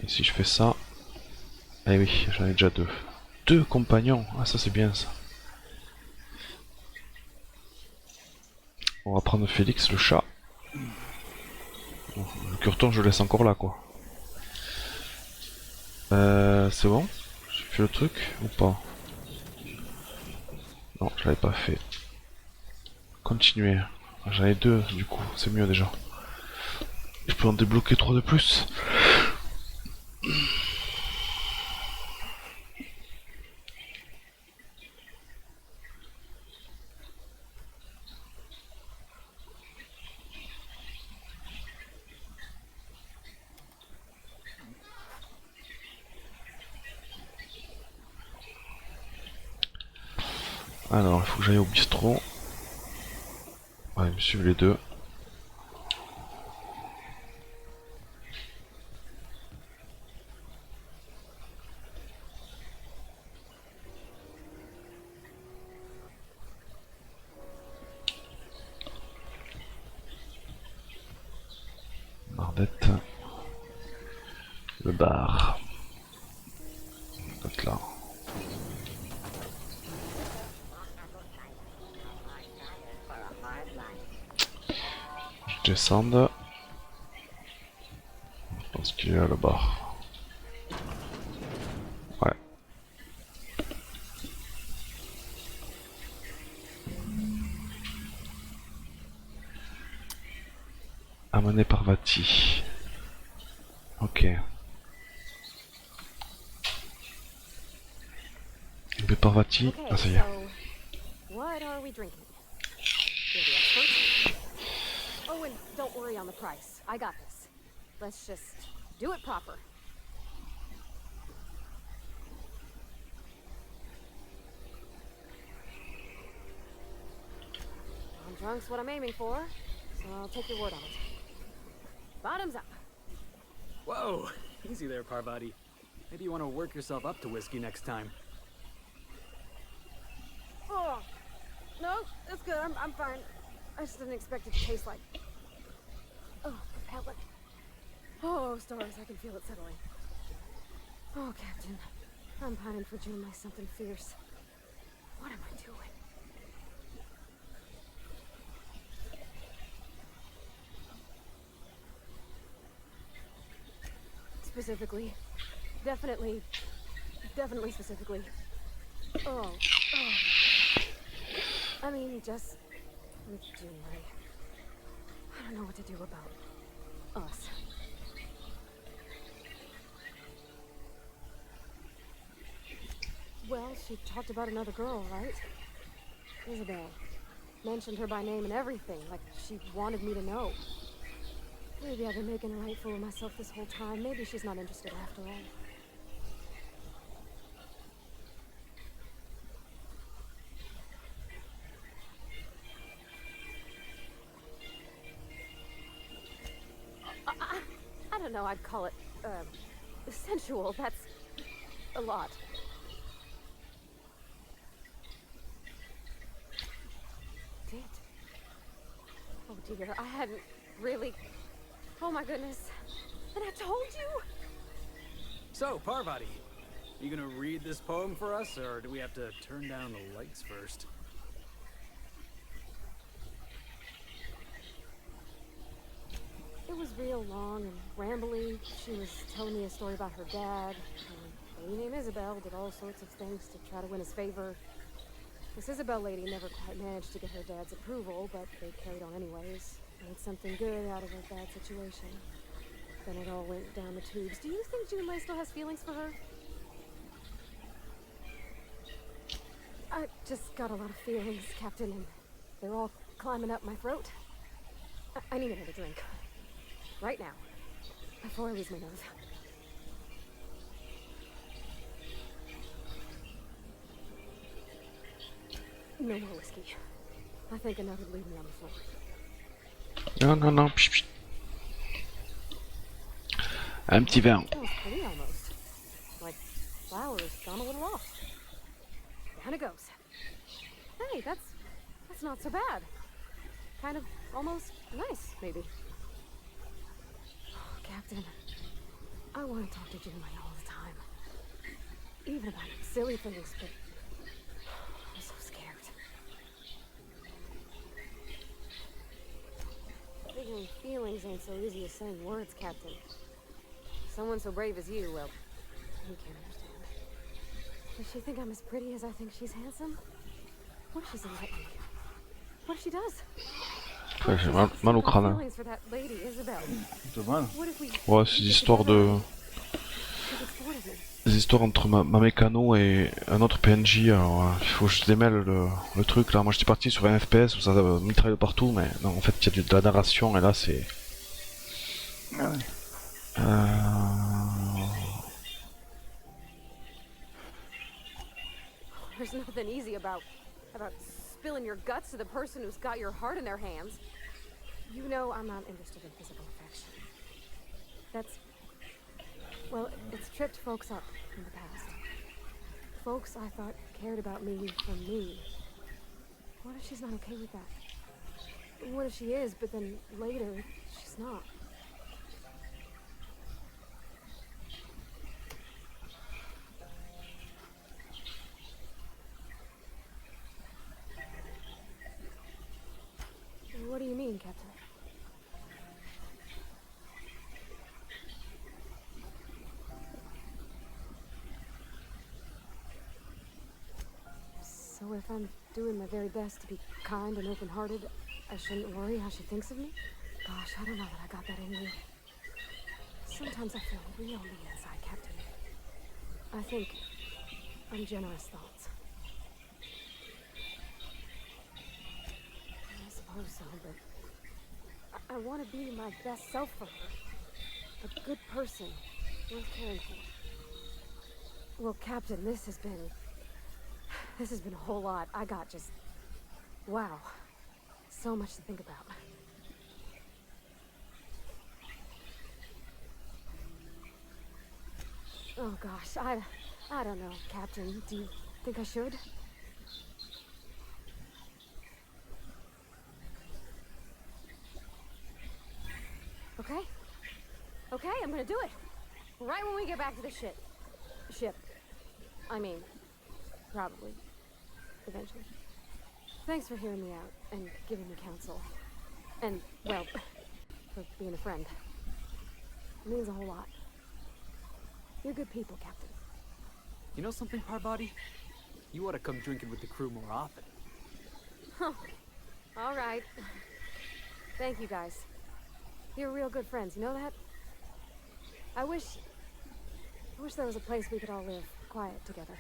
Et si je fais ça... Eh oui, j'en ai déjà 2. 2 compagnons, ah ça c'est bien ça. On va prendre Félix le chat. Bon, le curton je le laisse encore là quoi. C'est bon? J'ai fait le truc ou pas? Non, je l'avais pas fait. Continuer. J'en ai 2 du coup, c'est mieux déjà. Je peux en débloquer 3 de plus. Alors, il faut que j'aille au bistrot. Ouais, ils me suivent les deux. Mardette. Le bar. Peut-être là. Je descende. Je pense qu'il est à le bar. Ouais. Amené par Vati. Ok. Mais par Vati. Ah ça y est. What are we drinking? You're the expert. Oh, and don't worry on the price. I got this. Let's just do it proper. Drunk's what I'm aiming for, so I'll take your word on it. Bottoms up. Whoa, easy there, Parvati. Maybe you want to work yourself up to whiskey next time. Oh, no, it's good. I'm fine. I just didn't expect it to taste like. Oh, Helen. Oh, stars, I can feel it settling. Oh, Captain, I'm pining for June like something fierce. What am I doing? Specifically. Definitely specifically. Oh. I mean, just with June, I don't know what to do about us. Well, she talked about another girl, right? Isabel. Mentioned her by name and everything, like she wanted me to know. Maybe I've been making a right fool of myself this whole time. Maybe she's not interested after all. I don't know, I'd call it, sensual. That's a lot. Did? Oh dear, I hadn't really... Oh my goodness. And I told you! So, Parvati, you gonna read this poem for us, or do we have to turn down the lights first? It was real long and rambly. She was telling me a story about her dad. A lady named Isabel did all sorts of things to try to win his favor. This Isabel lady never quite managed to get her dad's approval, but they carried on anyways. Made something good out of a bad situation. Then it all went down the tubes. Do you think June May still has feelings for her? I just got a lot of feelings, Captain, and they're all climbing up my throat. I need another drink. Right now. Before I lose my nerve. No more whiskey. I think enough would leave me on the floor. Non, non, non, pchit, pchit. Un petit verre. Smells pretty almost. Like flowers gone a little off. Down it goes. Hey, that's not so bad. Kind of almost nice, maybe. Oh, Captain, I want to talk to June all the time. Even about silly things, but I'm so scared. Thinking feelings ain't so easy as saying words, Captain. Someone so brave as you, well, you can't understand. Does she think I'm as pretty as I think she's handsome? What if she's in love with me? What if she does? Après, j'ai mal au crâne. Feelings for that lady, Isabel. C'est mal. What if we Ouais, c'est des histoires de... Des histoires entre ma mécano et un autre PNJ, alors il faut que je démêle le truc là. Moi j'étais parti sur un FPS où ça mitraille de partout, mais non, en fait il y a de la narration et là c'est... There's nothing easy about spilling your guts to the person who's got your heart in their hands. You know I'm not interested in physical affection. That's... Well, it's tripped folks up in the past. Folks I thought cared about me for me. What if she's not okay with that? What if she is, but then later, she's not? What do you mean, Captain? So if I'm doing my very best to be kind and open-hearted, I shouldn't worry how she thinks of me? Gosh, I don't know that I got that in me. Sometimes I feel real mean inside, Captain. I think I'm generous thoughts. I suppose so, but I want to be my best self for her. A good person, worth caring for. Well, Captain, this has been a whole lot. I got just... Wow. so much to think about. Oh gosh, I don't know, Captain. Do you think I should? Okay. Okay, I'm gonna do it. Right when we get back to the ship. I mean, probably. Eventually. Thanks for hearing me out and giving me counsel. And, well, for being a friend. It means a whole lot. You're good people, Captain. You know something, Parbody? You ought to come drinking with the crew more often. Huh. All right. Thank you, guys. You're real good friends, you know that? I wish there was a place we could all live quiet together.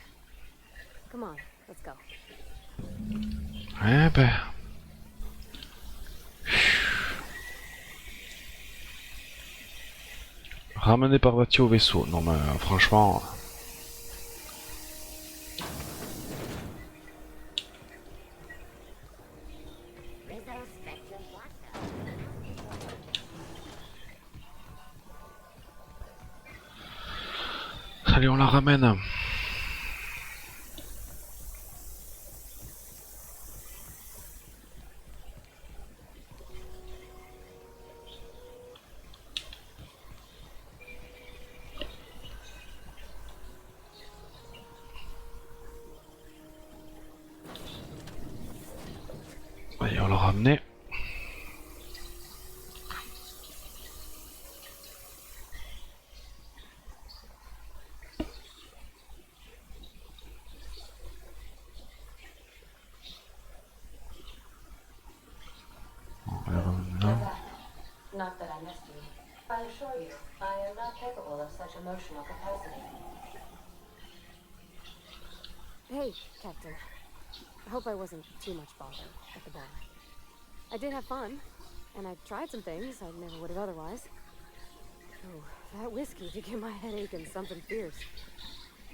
Come on, let's go. Eh ben... Ramener Parvati au vaisseau. Non mais franchement... Allez, on la ramène. Allez, on l'a ramené. Not that I missed you. I assure you, I am not capable of such emotional capacity. Hey, Captain. I hope I wasn't too much bother at the bar. I did have fun, and I tried some things I never would have otherwise. Oh, that whiskey did give my head aching something fierce.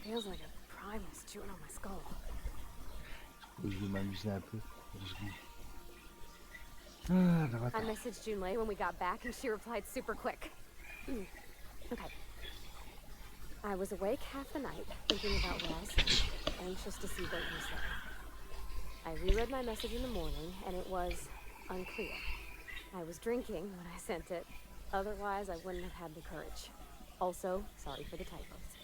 Feels like a primal's chewing on my skull. Je vais m'amuser un peu. 2 secondes. Ah, alors I attends. messaged Junlei when we got back, and she replied super quick. Okay. I was awake half the night, thinking about what I said, anxious to see what you said. I reread my message in the morning, and it was unclear. I was drinking when I sent it. Otherwise, I wouldn't have had the courage. Also, sorry for the typos.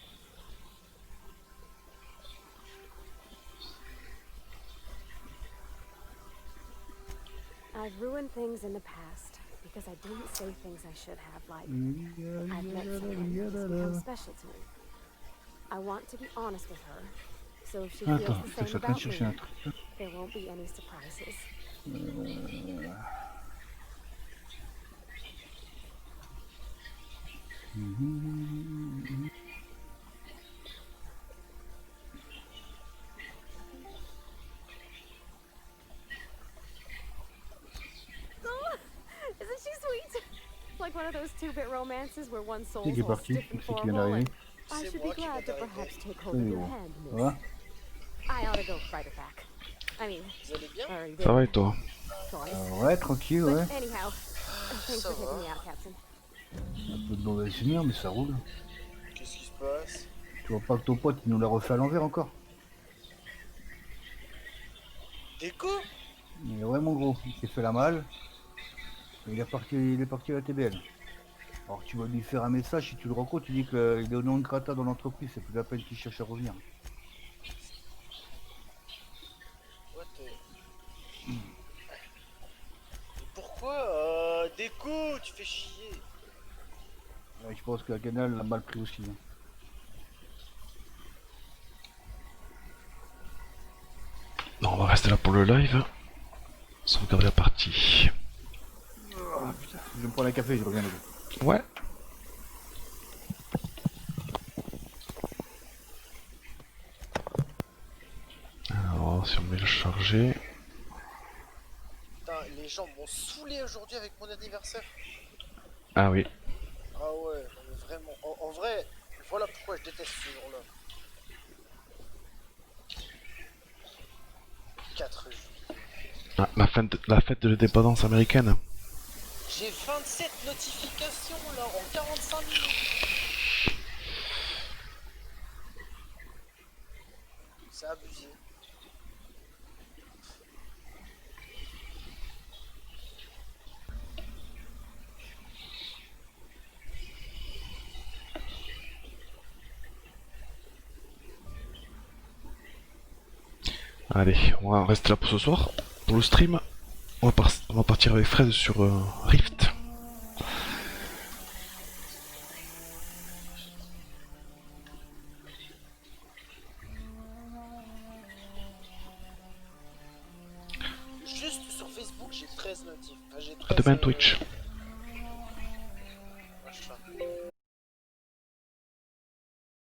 I've ruined things in the past because I didn't say things I should have, like, I've met someone who's become special to me. I want to be honest with her, so if she feels Attends, the je suis same en train de about chercher un me, truc. there won't be any surprises. Oh, isn't she sweet? Like one of those two-bit romances where one soul's Qui est all parti? stiff and C'est qui vient formal, d'arriver? and I should be glad to perhaps take hold of Oui, your bon. hand, Ça miss. va? I ought to go write it back. I mean, already did. Ça va et toi? Twice. Ouais, tranquille, ouais. But anyhow, thanks for taking me out, Captain. Un peu de mauvaise humeur, mais ça roule. Qu'est-ce qui se passe? Tu vois pas que ton pote, il nous l'a refait à l'envers encore? Déco? Il est vraiment gros. Il s'est fait la malle. Et il est parti à la TBL. Alors tu vas lui faire un message, si tu le rencontres, tu dis qu'il est au nom de Grata dans l'entreprise, c'est plus la peine qu'il cherche à revenir. What the... Pourquoi Déco, tu fais chier. Ouais, je pense que la canal l'a mal pris aussi. Hein. Non, on va rester là pour le live. Sauvegarder la partie. Oh, putain, je vais me prendre un café, je reviens les gars. Ouais. Alors, si on met le chargé. Putain, les gens m'ont saoulé aujourd'hui avec mon anniversaire. Ah oui. Ah ouais, non mais vraiment, en vrai, voilà pourquoi je déteste ce jour-là. 4 juillet. Ah, la fête de l'indépendance américaine. J'ai 27 notifications là en 45 minutes. C'est abusé. Allez, on va rester là pour ce soir. Pour le stream, on va partir avec Fred sur Rift. Juste sur Facebook, j'ai 13 notifs. Enfin, j'ai À 13, demain Twitch.